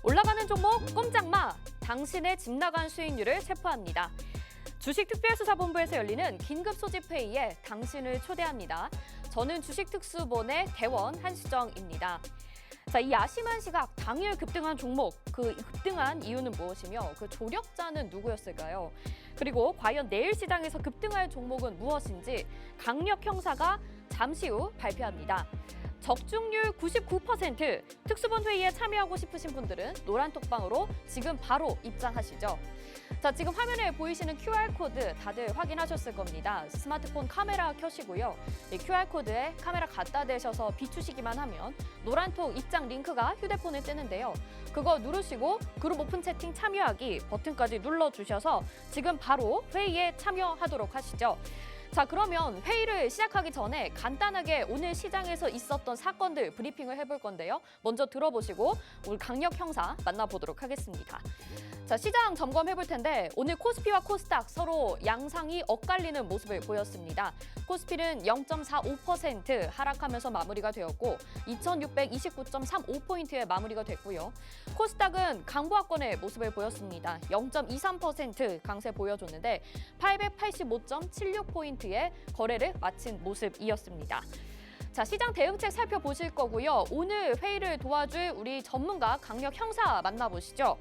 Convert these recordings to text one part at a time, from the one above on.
올라가는 종목 꼼짝마! 당신의 집 나간 수익률을 체포합니다. 주식특별수사본부에서 열리는 긴급소집회의에 당신을 초대합니다. 저는 주식특수본의 대원 한수정입니다. 자, 이 야심한 시각, 당일 급등한 종목, 그 급등한 이유는 무엇이며 그 조력자는 누구였을까요? 그리고 과연 내일 시장에서 급등할 종목은 무엇인지 강력 형사가 잠시 후 발표합니다. 적중률 99%, 특수본 회의에 참여하고 싶으신 분들은 노란톡방으로 지금 바로 입장하시죠. 자, 지금 화면에 보이시는 QR코드 다들 확인하셨을 겁니다. 스마트폰 카메라 켜시고요. 이 QR코드에 카메라 갖다 대셔서 비추시기만 하면 노란톡 입장 링크가 휴대폰에 뜨는데요. 그거 누르시고 그룹 오픈 채팅 참여하기 버튼까지 눌러주셔서 지금 바로 회의에 참여하도록 하시죠. 자, 그러면 회의를 시작하기 전에 간단하게 오늘 시장에서 있었던 사건들 브리핑을 해볼 건데요. 먼저 들어보시고 우리 강력 형사 만나보도록 하겠습니다. 자, 시장 점검해볼 텐데 오늘 코스피와 코스닥 서로 양상이 엇갈리는 모습을 보였습니다. 코스피는 0.45% 하락하면서 마무리가 되었고 2629.35포인트에 마무리가 됐고요. 코스닥은 강보합권의 모습을 보였습니다. 0.23% 강세 보여줬는데 885.76포인트의 거래를 마친 모습이었습니다. 자, 시장 대응책 살펴보실 거고요. 오늘 회의를 도와줄 우리 전문가 강력 형사 만나보시죠.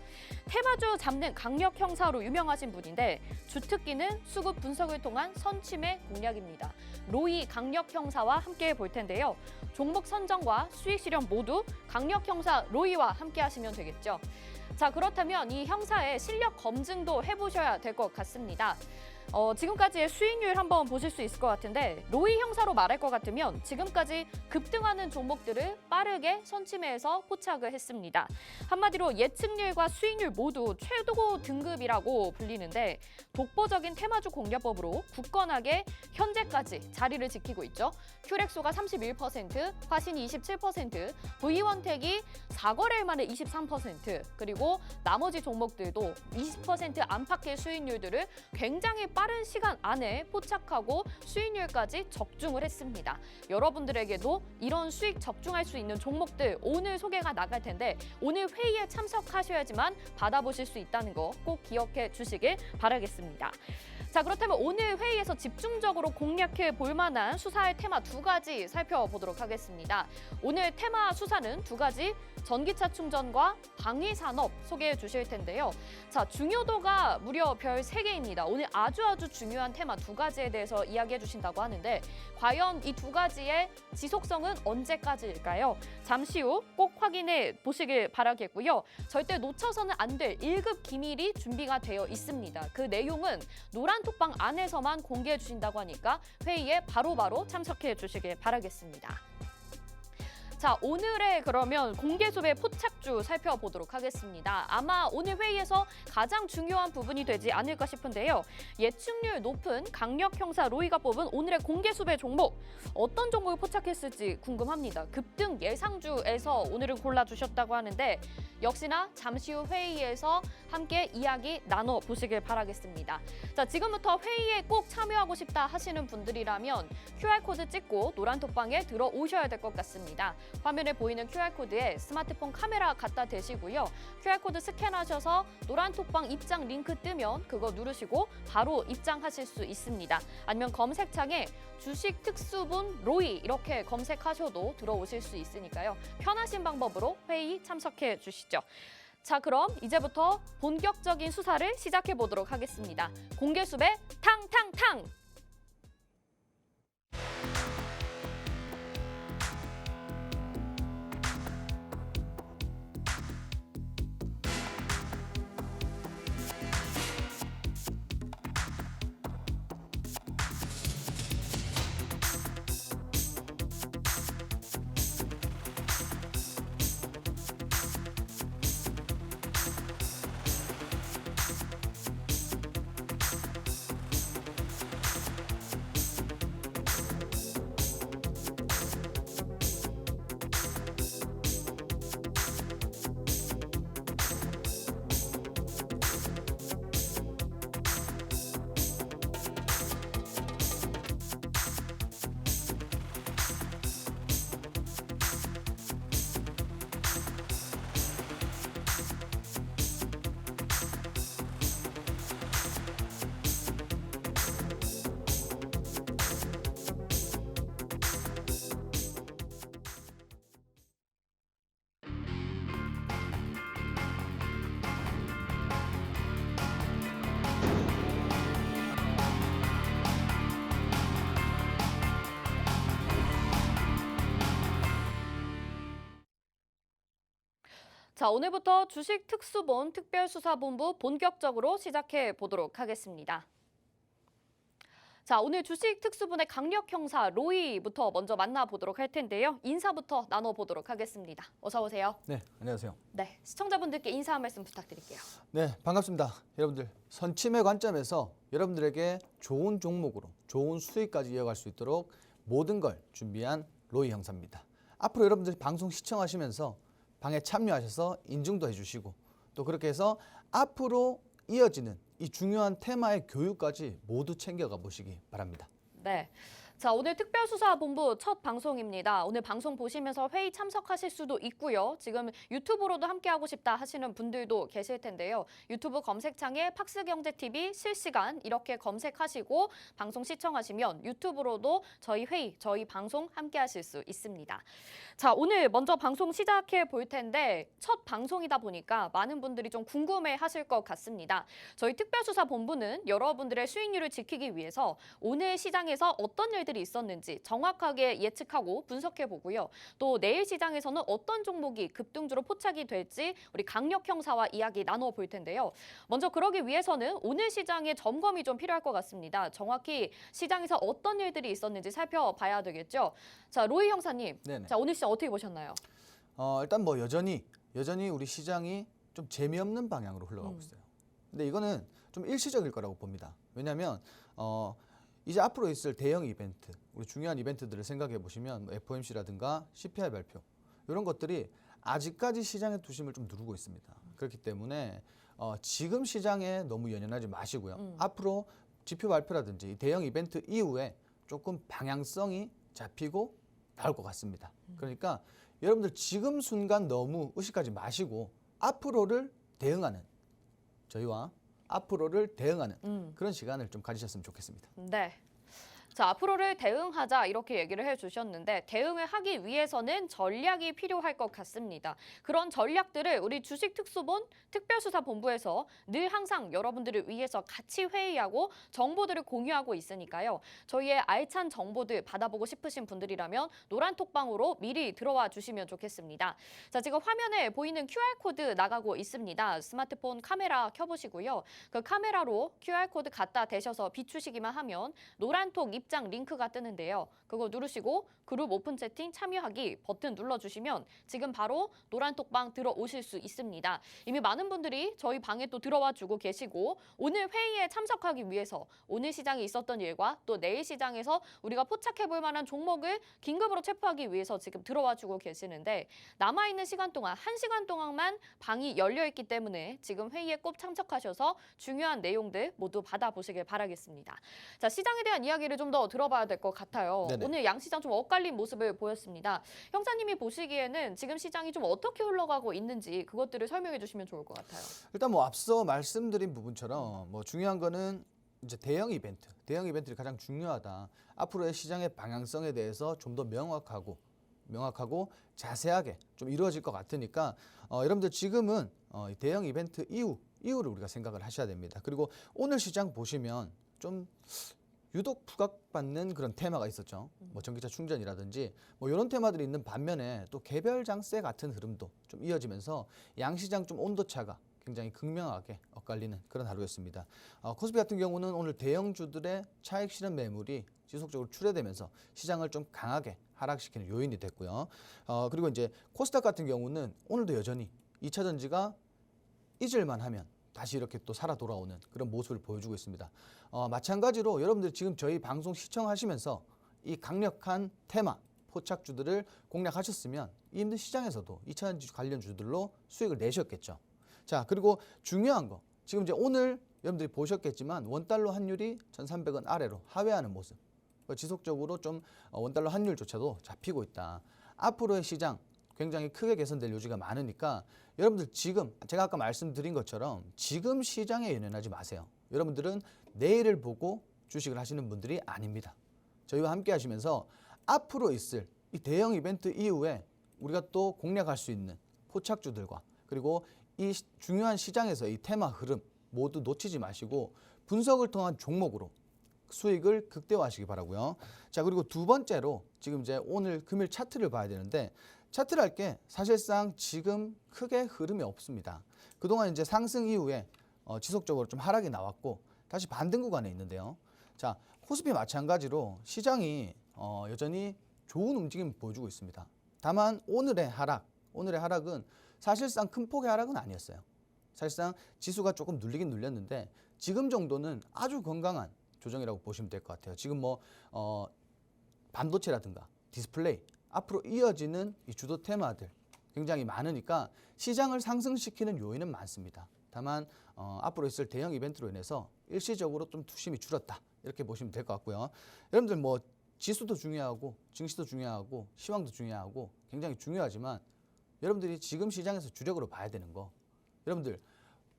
테마주 잡는 강력 형사로 유명하신 분인데 주특기는 수급 분석을 통한 선취매 공략입니다. 로이 강력 형사와 함께 볼 텐데요. 종목 선정과 수익 실현 모두 강력 형사 로이와 함께 하시면 되겠죠. 자, 그렇다면 이 형사의 실력 검증도 해보셔야 될 것 같습니다. 지금까지의 수익률 한번 보실 수 있을 것 같은데 로이 형사로 말할 것 같으면 지금까지 급등하는 종목들을 빠르게 선취매에서 포착을 했습니다. 한마디로 예측률과 수익률 모두 최고 등급이라고 불리는데 독보적인 테마주 공략법으로 굳건하게 현재까지 자리를 지키고 있죠. 큐렉소가 31%, 화신이 27%, V원택이 4거래일 만에 23%, 그리고 나머지 종목들도 20% 안팎의 수익률들을 굉장히 빠른 시간 안에 포착하고 수익률까지 적중을 했습니다. 여러분들에게도 이런 수익 적중할 수 있는 종목들 오늘 소개가 나갈 텐데 오늘 회의에 참석하셔야지만 받아보실 수 있다는 거 꼭 기억해 주시길 바라겠습니다. 자, 그렇다면 오늘 회의에서 집중적으로 공략해 볼 만한 수사의 테마 두 가지 살펴보도록 하겠습니다. 오늘 테마 수사는 두 가지, 전기차 충전과 방위산업 소개해 주실 텐데요. 자, 중요도가 무려 별 3개입니다. 오늘 아주 중요한 테마 두 가지에 대해서 이야기해 주신다고 하는데 과연 이 두 가지의 지속성은 언제까지일까요? 잠시 후 꼭 확인해 보시길 바라겠고요. 절대 놓쳐서는 안 될 1급 기밀이 준비가 되어 있습니다. 그 내용은 노란톡방 안에서만 공개해 주신다고 하니까 회의에 바로바로 참석해 주시길 바라겠습니다. 자, 오늘의 그러면 공개수배 포착주 살펴보도록 하겠습니다. 아마 오늘 회의에서 가장 중요한 부분이 되지 않을까 싶은데요. 예측률 높은 강력 형사 로이가 뽑은 오늘의 공개수배 종목, 어떤 종목을 포착했을지 궁금합니다. 급등 예상주에서 오늘은 골라주셨다고 하는데 역시나 잠시 후 회의에서 함께 이야기 나눠보시길 바라겠습니다. 자, 지금부터 회의에 꼭 참여하고 싶다 하시는 분들이라면 QR코드 찍고 노란톡방에 들어오셔야 될 것 같습니다. 화면에 보이는 QR코드에 스마트폰 카메라 갖다 대시고요. QR코드 스캔하셔서 노란톡방 입장 링크 뜨면 그거 누르시고 바로 입장하실 수 있습니다. 아니면 검색창에 주식특수본 로이 이렇게 검색하셔도 들어오실 수 있으니까요. 편하신 방법으로 회의 참석해 주시죠. 자, 그럼 이제부터 본격적인 수사를 시작해 보도록 하겠습니다. 공개수배 탕탕탕! 자, 오늘부터 주식 특수본 특별수사본부 본격적으로 시작해 보도록 하겠습니다. 자, 오늘 주식 특수본의 강력 형사 로이부터 먼저 만나보도록 할 텐데요. 인사부터 나눠보도록 하겠습니다. 어서 오세요. 네, 안녕하세요. 네, 시청자분들께 인사 한 말씀 부탁드릴게요. 네, 반갑습니다. 여러분들, 선침의 관점에서 여러분들에게 좋은 종목으로 좋은 수익까지 이어갈 수 있도록 모든 걸 준비한 로이 형사입니다. 앞으로 여러분들 방송 시청하시면서 방에 참여하셔서 인증도 해주시고 또 그렇게 해서 앞으로 이어지는 이 중요한 테마의 교육까지 모두 챙겨가 보시기 바랍니다. 네. 자, 오늘 특별수사본부 첫 방송입니다. 오늘 방송 보시면서 회의 참석하실 수도 있고요. 지금 유튜브로도 함께하고 싶다 하시는 분들도 계실 텐데요. 유튜브 검색창에 팍스경제TV 실시간 이렇게 검색하시고 방송 시청하시면 유튜브로도 저희 회의, 저희 방송 함께하실 수 있습니다. 자, 오늘 먼저 방송 시작해 볼 텐데 첫 방송이다 보니까 많은 분들이 좀 궁금해 하실 것 같습니다. 저희 특별수사본부는 여러분들의 수익률을 지키기 위해서 오늘 시장에서 어떤 일들이 있었는지 정확하게 예측하고 분석해 보고요. 또 내일 시장에서는 어떤 종목이 급등주로 포착이 될지 우리 강력 형사와 이야기 나눠 볼 텐데요. 먼저 그러기 위해서는 오늘 시장의 점검이 좀 필요할 것 같습니다. 정확히 시장에서 어떤 일들이 있었는지 살펴봐야 되겠죠. 자, 로이 형사님. 네네. 자, 오늘 시장 어떻게 보셨나요? 일단 뭐 여전히 우리 시장이 좀 재미없는 방향으로 흘러가고 있어요. 근데 이거는 좀 일시적일 거라고 봅니다. 왜냐하면 이제 앞으로 있을 대형 이벤트, 우리 중요한 이벤트들을 생각해 보시면 FOMC라든가 CPI 발표 이런 것들이 아직까지 시장의 투심을 좀 누르고 있습니다. 그렇기 때문에 지금 시장에 너무 연연하지 마시고요. 앞으로 지표 발표라든지 대형 이벤트 이후에 조금 방향성이 잡히고 나올 것 같습니다. 그러니까 여러분들 지금 순간 너무 의식하지 마시고 앞으로를 대응하는 저희와 앞으로를 대응하는 그런 시간을 좀 가지셨으면 좋겠습니다. 네. 자, 앞으로를 대응하자 이렇게 얘기를 해주셨는데 대응을 하기 위해서는 전략이 필요할 것 같습니다. 그런 전략들을 우리 주식특수본 특별수사본부에서 늘 항상 여러분들을 위해서 같이 회의하고 정보들을 공유하고 있으니까요. 저희의 알찬 정보들 받아보고 싶으신 분들이라면 노란톡방으로 미리 들어와 주시면 좋겠습니다. 자, 지금 화면에 보이는 QR코드 나가고 있습니다. 스마트폰 카메라 켜보시고요. 그 카메라로 QR코드 갖다 대셔서 비추시기만 하면 노란톡 입장 링크가 뜨는데요. 그거 누르시고 그룹 오픈 채팅 참여하기 버튼 눌러주시면 지금 바로 노란톡방 들어오실 수 있습니다. 이미 많은 분들이 저희 방에 또 들어와 주고 계시고 오늘 회의에 참석하기 위해서 오늘 시장에 있었던 일과 또 내일 시장에서 우리가 포착해 볼 만한 종목을 긴급으로 체포하기 위해서 지금 들어와 주고 계시는데 남아있는 시간 동안 1시간 동안만 방이 열려 있기 때문에 지금 회의에 꼭 참석하셔서 중요한 내용들 모두 받아보시길 바라겠습니다. 자, 시장에 대한 이야기를 좀 더 들어봐야 될 것 같아요. 네네. 오늘 양시장 좀 엇갈린 모습을 보였습니다. 형사님이 보시기에는 지금 시장이 좀 어떻게 흘러가고 있는지 그것들을 설명해 주시면 좋을 것 같아요. 일단 뭐 앞서 말씀드린 부분처럼 뭐 중요한 거는 이제 대형 이벤트들이 가장 중요하다. 앞으로의 시장의 방향성에 대해서 좀 더 명확하고 자세하게 좀 이루어질 것 같으니까 여러분들 지금은 이 대형 이벤트 이후를 우리가 생각을 하셔야 됩니다. 그리고 오늘 시장 보시면 좀 유독 부각받는 그런 테마가 있었죠. 뭐 전기차 충전이라든지 뭐 이런 테마들이 있는 반면에 또 개별 장세 같은 흐름도 좀 이어지면서 양시장 좀 온도차가 굉장히 극명하게 엇갈리는 그런 하루였습니다. 코스피 같은 경우는 오늘 대형주들의 차익 실현 매물이 지속적으로 출회되면서 시장을 좀 강하게 하락시키는 요인이 됐고요. 그리고 이제 코스닥 같은 경우는 오늘도 여전히 2차 전지가 잊을만 하면 다시 이렇게 또 살아 돌아오는 그런 모습을 보여주고 있습니다. 마찬가지로 여러분들 지금 저희 방송 시청하시면서 이 강력한 테마, 포착주들을 공략하셨으면 이 힘든 시장에서도 2차 전지 관련 주들로 수익을 내셨겠죠. 자, 그리고 중요한 거 지금 이제 오늘 여러분들이 보셨겠지만 원달러 환율이 1,300원 아래로 하회하는 모습. 지속적으로 좀 원달러 환율조차도 잡히고 있다. 앞으로의 시장 굉장히 크게 개선될 여지가 많으니까 여러분들 지금 제가 아까 말씀드린 것처럼 지금 시장에 연연하지 마세요. 여러분들은 내일을 보고 주식을 하시는 분들이 아닙니다. 저희와 함께 하시면서 앞으로 있을 이 대형 이벤트 이후에 우리가 또 공략할 수 있는 포착주들과 그리고 이 중요한 시장에서 이 테마 흐름 모두 놓치지 마시고 분석을 통한 종목으로 수익을 극대화하시기 바라고요. 자, 그리고 두 번째로 지금 이제 오늘 금일 차트를 봐야 되는데 차트를 할 게 사실상 지금 크게 흐름이 없습니다. 그동안 이제 상승 이후에 지속적으로 좀 하락이 나왔고 다시 반등 구간에 있는데요. 자, 코스피 마찬가지로 시장이 여전히 좋은 움직임을 보여주고 있습니다. 다만 오늘의 하락은 사실상 큰 폭의 하락은 아니었어요. 사실상 지수가 조금 눌리긴 눌렸는데 지금 정도는 아주 건강한 조정이라고 보시면 될 것 같아요. 지금 뭐 반도체라든가 디스플레이 앞으로 이어지는 이 주도 테마들 굉장히 많으니까 시장을 상승시키는 요인은 많습니다. 다만 앞으로 있을 대형 이벤트로 인해서 일시적으로 좀 투심이 줄었다 이렇게 보시면 될 것 같고요. 여러분들 뭐 지수도 중요하고 증시도 중요하고 시황도 중요하고 굉장히 중요하지만 여러분들이 지금 시장에서 주력으로 봐야 되는 거, 여러분들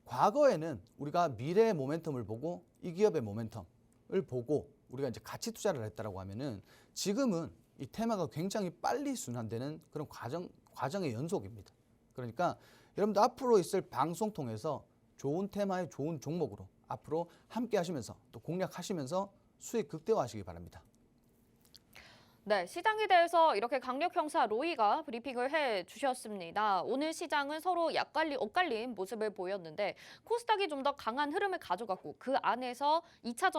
과거에는 우리가 미래의 모멘텀을 보고 이 기업의 모멘텀을 보고 우리가 이제 가치 투자를 했다라고 하면은 지금은 이 테마가 굉장히 빨리 순환되는 그런 과정의 연속입니다. 그러니까 여러분들 앞으로 있을 방송 통해서 좋은 테마의 좋은 종목으로 앞으로 함께 하시면서 또 공략하시면서 수익 극대화하시기 바랍니다. 네, 시장에 대해서 이렇게 강력 형사 로이가 브리핑을 해주셨습니다. 오늘 시장은 서로 엇갈린 모습을 보였는데 코스닥이 좀 더 강한 흐름을 가져갔고 그 안에서 2차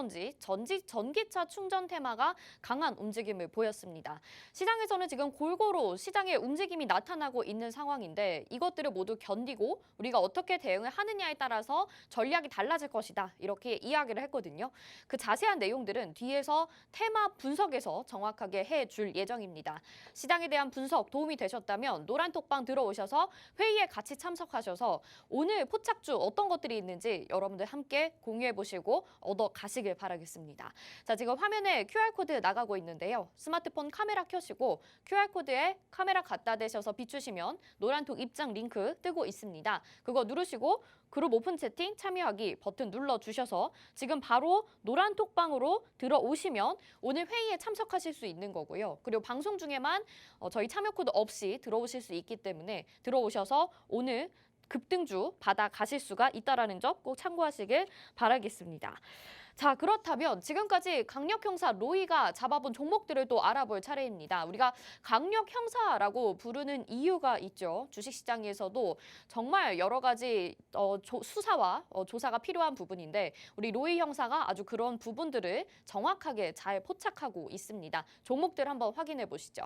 전기차 충전 테마가 강한 움직임을 보였습니다. 시장에서는 지금 골고루 시장의 움직임이 나타나고 있는 상황인데 이것들을 모두 견디고 우리가 어떻게 대응을 하느냐에 따라서 전략이 달라질 것이다. 이렇게 이야기를 했거든요. 그 자세한 내용들은 뒤에서 테마 분석에서 정확하게 해줄 예정입니다. 시장에 대한 분석 도움이 되셨다면 노란톡방 들어오셔서 회의에 같이 참석하셔서 오늘 포착주 어떤 것들이 있는지 여러분들 함께 공유해 보시고 얻어 가시길 바라겠습니다. 자, 지금 화면에 QR코드 나가고 있는데요. 스마트폰 카메라 켜시고 QR코드에 카메라 갖다 대셔서 비추시면 노란톡 입장 링크 뜨고 있습니다. 그거 누르시고 그룹 오픈 채팅 참여하기 버튼 눌러주셔서 지금 바로 노란톡방으로 들어오시면 오늘 회의에 참석하실 수 있는 거고요. 그리고 방송 중에만 저희 참여 코드 없이 들어오실 수 있기 때문에 들어오셔서 오늘 급등주 받아 가실 수가 있다는 점 꼭 참고하시길 바라겠습니다. 자, 그렇다면 지금까지 강력 형사 로이가 잡아본 종목들을 또 알아볼 차례입니다. 우리가 강력 형사라고 부르는 이유가 있죠. 주식시장에서도 정말 여러 가지 수사와 조사가 필요한 부분인데 우리 로이 형사가 아주 그런 부분들을 정확하게 잘 포착하고 있습니다. 종목들 한번 확인해 보시죠.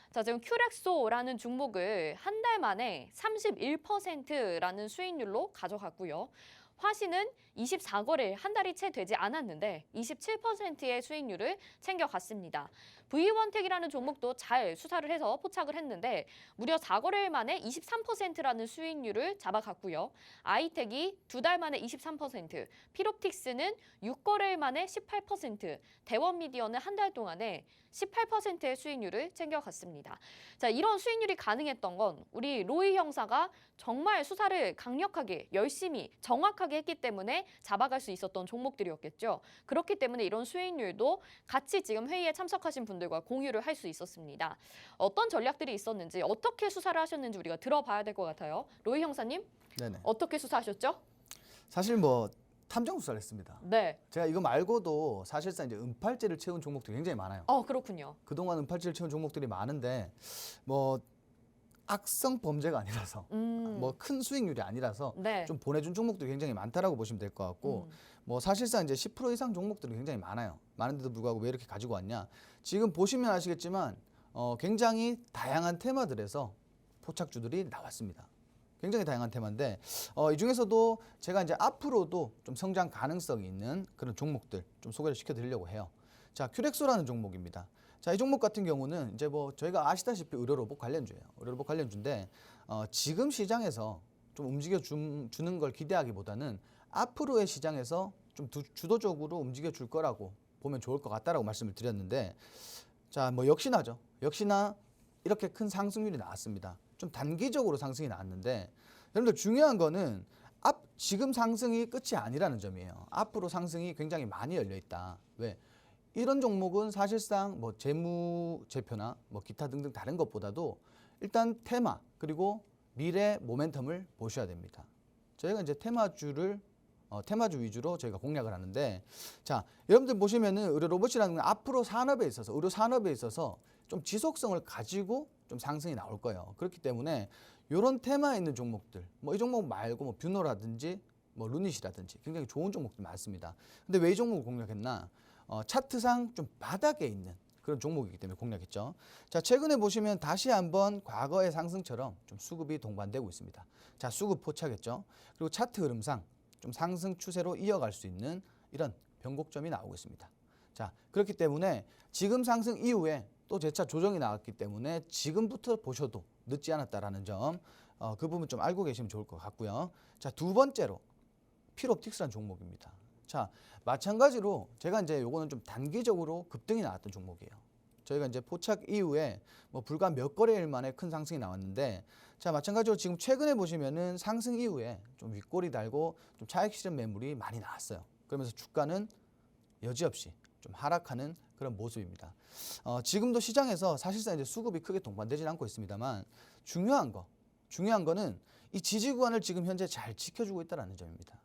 자, 지금 큐렉소라는 종목을 한 달 만에 31%라는 수익률로 가져갔고요. 화신은 24거래일 한 달이 채 되지 않았는데 27%의 수익률을 챙겨갔습니다. V1텍이라는 종목도 잘 수사를 해서 포착을 했는데 무려 4거래일 만에 23%라는 수익률을 잡아갔고요. 아이텍이 2달 만에 23%, 피롭틱스는 6거래일 만에 18%, 대원미디어는 한 달 동안에 18%의 수익률을 챙겨갔습니다. 자, 이런 수익률이 가능했던 건 우리 로이 형사가 정말 수사를 강력하게 열심히 정확하게 했기 때문에 잡아갈 수 있었던 종목들이었겠죠. 그렇기 때문에 이런 수익률도 같이 지금 회의에 참석하신 분들과 공유를 할 수 있었습니다. 어떤 전략들이 있었는지 어떻게 수사를 하셨는지 우리가 들어봐야 될 것 같아요. 로이 형사님, 네네. 어떻게 수사하셨죠? 사실 뭐 탐정 수사를 했습니다. 네. 제가 이거 말고도 사실상 이제 은팔찌를 채운 종목들이 굉장히 많아요. 그렇군요. 그동안 은팔찌를 채운 종목들이 많은데 뭐 악성 범죄가 아니라서 뭐 큰 수익률이 아니라서 네. 좀 보내준 종목들이 굉장히 많다라고 보시면 될 것 같고 뭐 사실상 이제 10% 이상 종목들이 굉장히 많아요. 많은데도 불구하고 왜 이렇게 가지고 왔냐? 지금 보시면 아시겠지만 굉장히 다양한 테마들에서 포착주들이 나왔습니다. 굉장히 다양한 테마인데 이 중에서도 제가 이제 앞으로도 좀 성장 가능성이 있는 그런 종목들 좀 소개를 시켜드리려고 해요. 자, 큐렉소라는 종목입니다. 자, 이 종목 같은 경우는 이제 뭐 저희가 아시다시피 의료로봇 관련주예요. 의료로봇 관련주인데 지금 시장에서 좀 움직여 주는 걸 기대하기보다는 앞으로의 시장에서 좀 주도적으로 움직여 줄 거라고 보면 좋을 것 같다라고 말씀을 드렸는데 자, 뭐 역시나 이렇게 큰 상승률이 나왔습니다. 좀 단기적으로 상승이 나왔는데 여러분들 중요한 거는 지금 상승이 끝이 아니라는 점이에요. 앞으로 상승이 굉장히 많이 열려 있다. 왜? 이런 종목은 사실상 뭐 재무제표나 뭐 기타 등등 다른 것보다도 일단 테마 그리고 미래 모멘텀을 보셔야 됩니다. 저희가 이제 테마주를 테마주 위주로 저희가 공략을 하는데, 자, 여러분들 보시면은 의료 로봇이라는 건 앞으로 산업에 있어서, 의료 산업에 있어서 좀 지속성을 가지고 좀 상승이 나올 거예요. 그렇기 때문에 이런 테마에 있는 종목들, 뭐 이 종목 말고 뭐 뷰노라든지 뭐 루닛이라든지 굉장히 좋은 종목들 많습니다. 근데 왜 이 종목을 공략했나? 차트상 좀 바닥에 있는 그런 종목이기 때문에 공략했죠. 자, 최근에 보시면 다시 한번 과거의 상승처럼 좀 수급이 동반되고 있습니다. 자, 수급 포착했죠. 그리고 차트 흐름상 좀 상승 추세로 이어갈 수 있는 이런 변곡점이 나오고 있습니다. 자, 그렇기 때문에 지금 상승 이후에 또 재차 조정이 나왔기 때문에 지금부터 보셔도 늦지 않았다라는 점, 그 부분 좀 알고 계시면 좋을 것 같고요. 자, 두 번째로 필옵틱스라는 종목입니다. 자, 마찬가지로 제가 이제 요거는 좀 단기적으로 급등이 나왔던 종목이에요. 저희가 이제 포착 이후에 뭐 불과 몇 거래일 만에 큰 상승이 나왔는데, 자, 마찬가지로 지금 최근에 보시면은 상승 이후에 좀 윗꼬리 달고 좀 차익 실현 매물이 많이 나왔어요. 그러면서 주가는 여지없이 좀 하락하는 그런 모습입니다. 지금도 시장에서 사실상 이제 수급이 크게 동반되진 않고 있습니다만, 중요한 거는 이 지지 구간을 지금 현재 잘 지켜주고 있다는 점입니다.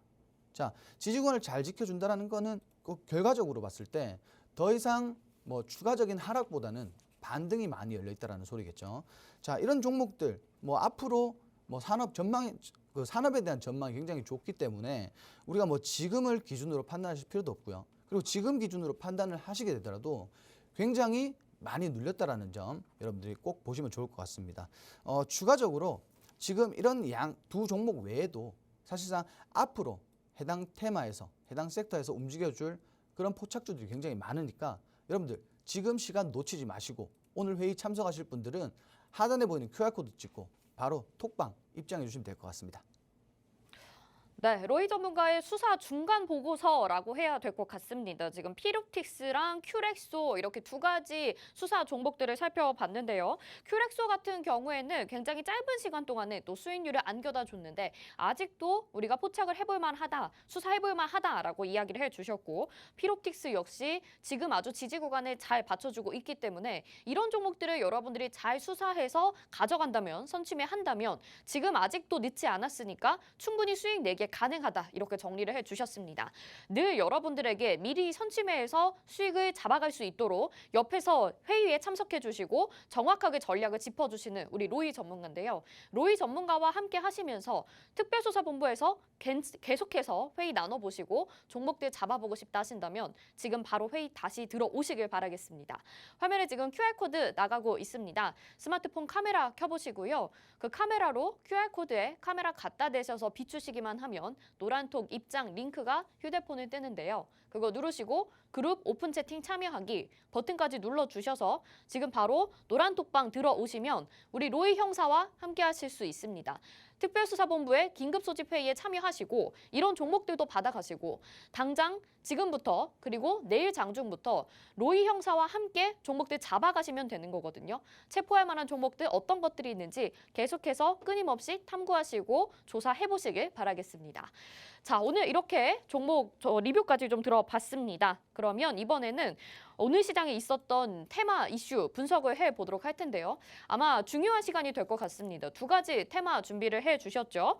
자, 지지 구간을 잘 지켜준다는 거는 꼭 결과적으로 봤을 때 더 이상 뭐 추가적인 하락보다는 반등이 많이 열려 있다는 소리겠죠. 자, 이런 종목들 뭐 앞으로 뭐 산업 전망, 그 산업에 대한 전망이 굉장히 좋기 때문에 우리가 뭐 지금을 기준으로 판단하실 필요도 없고요. 그리고 지금 기준으로 판단을 하시게 되더라도 굉장히 많이 눌렸다라는 점 여러분들이 꼭 보시면 좋을 것 같습니다. 추가적으로 지금 이런 양 두 종목 외에도 사실상 앞으로 해당 테마에서, 해당 섹터에서 움직여줄 그런 포착주들이 굉장히 많으니까 여러분들 지금 시간 놓치지 마시고 오늘 회의 참석하실 분들은 하단에 보이는 QR코드 찍고 바로 톡방 입장해 주시면 될 것 같습니다. 네, 로이 전문가의 수사 중간 보고서라고 해야 될 것 같습니다. 지금 필옵틱스랑 큐렉소 이렇게 두 가지 수사 종목들을 살펴봤는데요. 큐렉소 같은 경우에는 굉장히 짧은 시간 동안에 또 수익률을 안겨다 줬는데 아직도 우리가 포착을 해볼 만하다, 수사해볼 만하다라고 이야기를 해주셨고, 필옵틱스 역시 지금 아주 지지 구간을 잘 받쳐주고 있기 때문에 이런 종목들을 여러분들이 잘 수사해서 가져간다면, 선취매한다면 지금 아직도 늦지 않았으니까 충분히 수익 내게 가능하다, 이렇게 정리를 해주셨습니다. 늘 여러분들에게 미리 선취매에서 수익을 잡아갈 수 있도록 옆에서 회의에 참석해 주시고 정확하게 전략을 짚어주시는 우리 로이 전문가인데요. 로이 전문가와 함께 하시면서 특별수사본부에서 계속해서 회의 나눠보시고 종목들 잡아보고 싶다 하신다면 지금 바로 회의 다시 들어오시길 바라겠습니다. 화면에 지금 QR코드 나가고 있습니다. 스마트폰 카메라 켜보시고요. 그 카메라로 QR코드에 카메라 갖다 대셔서 비추시기만 하면 노란톡 입장 링크가 휴대폰에 뜨는데요. 그거 누르시고 그룹 오픈 채팅 참여하기 버튼까지 눌러주셔서 지금 바로 노란톡방 들어오시면 우리 로이 형사와 함께 하실 수 있습니다. 특별수사본부의 긴급소집회의에 참여하시고 이런 종목들도 받아가시고 당장 지금부터 그리고 내일 장중부터 로이 형사와 함께 종목들 잡아가시면 되는 거거든요. 체포할 만한 종목들 어떤 것들이 있는지 계속해서 끊임없이 탐구하시고 조사해보시길 바라겠습니다. 자, 오늘 이렇게 종목 리뷰까지 좀 들어봤습니다. 그러면 이번에는 오늘 시장에 있었던 테마 이슈 분석을 해보도록 할 텐데요. 아마 중요한 시간이 될 것 같습니다. 두 가지 테마 준비를 해주셨죠.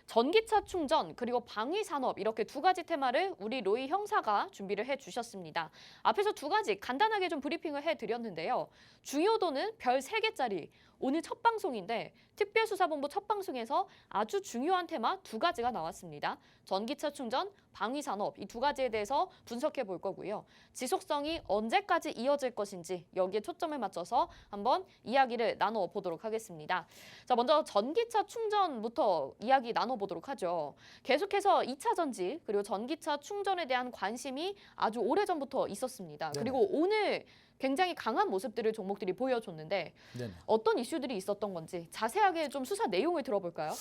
전기차 충전 그리고 방위산업 이렇게 두 가지 테마를 우리 로이 형사가 준비를 해주셨습니다. 앞에서 두 가지 간단하게 좀 브리핑을 해드렸는데요. 중요도는 별 3개짜리 오늘 첫 방송인데 특별수사본부 첫 방송에서 아주 중요한 테마 두 가지가 나왔습니다. 전기차 충전, 방위산업 이 두 가지에 대해서 분석해 볼 거고요. 지속성이 언제까지 이어질 것인지 여기에 초점을 맞춰서 한번 이야기를 나눠보도록 하겠습니다. 자, 먼저 전기차 충전부터 이야기 나눠보도록 하죠. 계속해서 2차 전지 그리고 전기차 충전에 대한 관심이 아주 오래전부터 있었습니다. 네네. 그리고 오늘 굉장히 강한 모습들을 종목들이 보여줬는데 네네. 어떤 이슈들이 있었던 건지 자세하게 좀 수사 내용을 들어볼까요?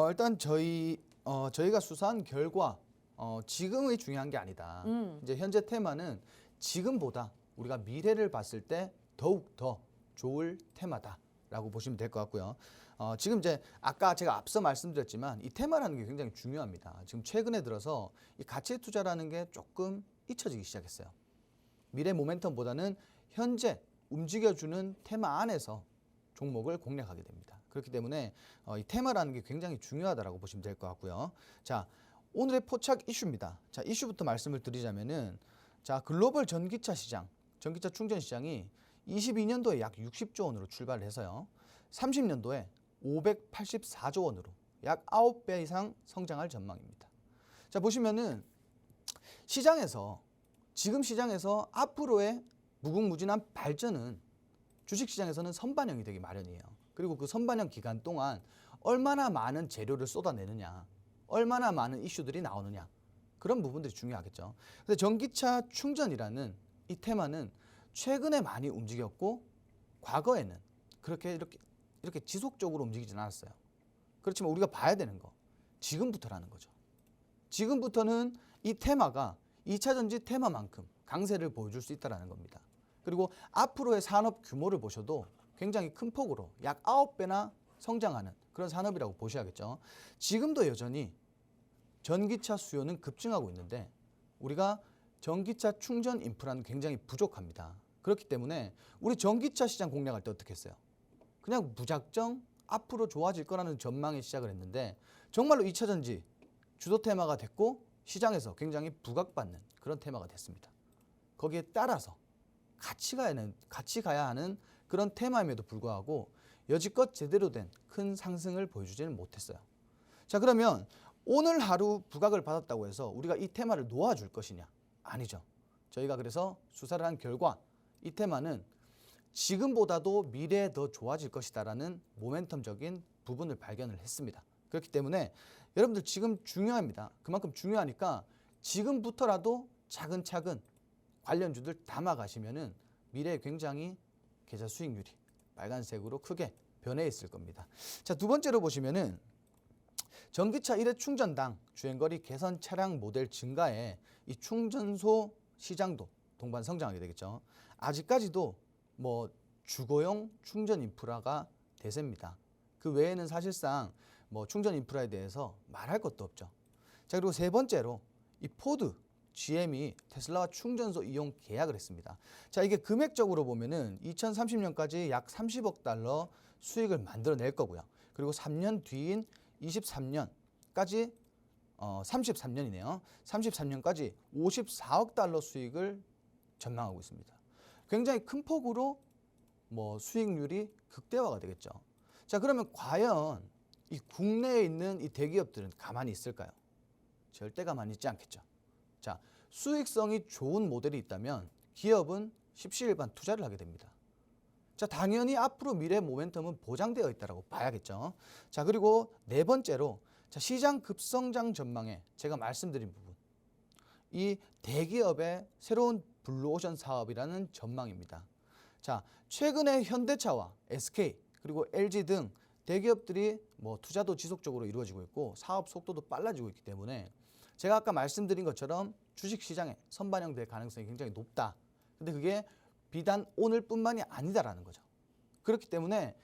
일단 저희가 수사한 결과 지금이 중요한 게 아니다. 이제 현재 테마는 지금보다 우리가 미래를 봤을 때 더욱 더 좋을 테마다라고 보시면 될 것 같고요. 지금 이제 아까 제가 앞서 말씀드렸지만 이 테마라는 게 굉장히 중요합니다. 지금 최근에 들어서 이 가치 투자라는 게 조금 잊혀지기 시작했어요. 미래 모멘텀보다는 현재 움직여주는 테마 안에서 종목을 공략하게 됩니다. 그렇기 때문에 이 테마라는 게 굉장히 중요하다라고 보시면 될 것 같고요. 자, 오늘의 포착 이슈입니다. 자, 이슈부터 말씀을 드리자면은 자, 글로벌 전기차 시장, 전기차 충전 시장이 22년도에 약 60조 원으로 출발을 해서요. 30년도에 584조 원으로 약 9배 이상 성장할 전망입니다. 자, 보시면은 지금 시장에서 앞으로의 무궁무진한 발전은 주식시장에서는 선반영이 되기 마련이에요. 그리고 그 선반영 기간 동안 얼마나 많은 재료를 쏟아내느냐, 얼마나 많은 이슈들이 나오느냐, 그런 부분들이 중요하겠죠. 근데 전기차 충전이라는 이 테마는 최근에 많이 움직였고 과거에는 이렇게 지속적으로 움직이진 않았어요. 그렇지만 우리가 봐야 되는 거 지금부터라는 거죠. 지금부터는 이 테마가 2차 전지 테마만큼 강세를 보여줄 수 있다는 겁니다. 그리고 앞으로의 산업 규모를 보셔도 굉장히 큰 폭으로 약 9배나 성장하는 그런 산업이라고 보셔야겠죠. 지금도 여전히 전기차 수요는 급증하고 있는데 우리가 전기차 충전 인프라는 굉장히 부족합니다. 그렇기 때문에 우리 전기차 시장 공략할 때 어떻게 했어요? 그냥 무작정 앞으로 좋아질 거라는 전망에 시작을 했는데 정말로 2차 전지 주도 테마가 됐고 시장에서 굉장히 부각받는 그런 테마가 됐습니다. 거기에 따라서 같이 가야 하는 그런 테마임에도 불구하고 여지껏 제대로 된 큰 상승을 보여주지는 못했어요. 자, 그러면 오늘 하루 부각을 받았다고 해서 우리가 이 테마를 놓아줄 것이냐? 아니죠. 저희가 그래서 수사를 한 결과 이 테마는 지금보다도 미래에 더 좋아질 것이다라는 모멘텀적인 부분을 발견을 했습니다. 그렇기 때문에 여러분들 지금 중요합니다. 그만큼 중요하니까 지금부터라도 차근차근 관련주들 담아가시면은 미래에 굉장히 계좌 수익률이 빨간색으로 크게 변해 있을 겁니다. 자, 두 번째로 보시면은 전기차 1회 충전당 주행거리 개선 차량 모델 증가에 이 충전소 시장도 동반 성장하게 되겠죠. 아직까지도 뭐 주거용 충전 인프라가 대세입니다. 그 외에는 사실상 뭐 충전 인프라에 대해서 말할 것도 없죠. 자, 그리고 세 번째로 이 포드, GM이 테슬라와 충전소 이용 계약을 했습니다. 자, 이게 금액적으로 보면은 2030년까지 약 30억 달러 수익을 만들어낼 거고요. 그리고 3년 뒤인 23년까지 33년이네요. 33년까지 54억 달러 수익을 전망하고 있습니다. 굉장히 큰 폭으로 뭐 수익률이 극대화가 되겠죠. 자, 그러면 과연 이 국내에 있는 이 대기업들은 가만히 있을까요? 절대 가만히 있지 않겠죠. 자, 수익성이 좋은 모델이 있다면 기업은 십시일반 투자를 하게 됩니다. 자, 당연히 앞으로 미래 모멘텀은 보장되어 있다고 봐야겠죠. 자, 그리고 네 번째로 자, 시장 급성장 전망에 제가 말씀드린 부분, 이 대기업의 새로운 블루오션 사업이라는 전망입니다. 자, 최근에 현대차와 SK 그리고 LG 등 대기업들이 뭐 투자도 지속적으로 이루어지고 있고 사업 속도도 빨라지고 있기 때문에 제가 아까 말씀드린 것처럼 주식시장에 선반영될 가능성이 굉장히 높다. 근데 그게 비단 오늘뿐만이 아니다라는 거죠. 그렇기 때문에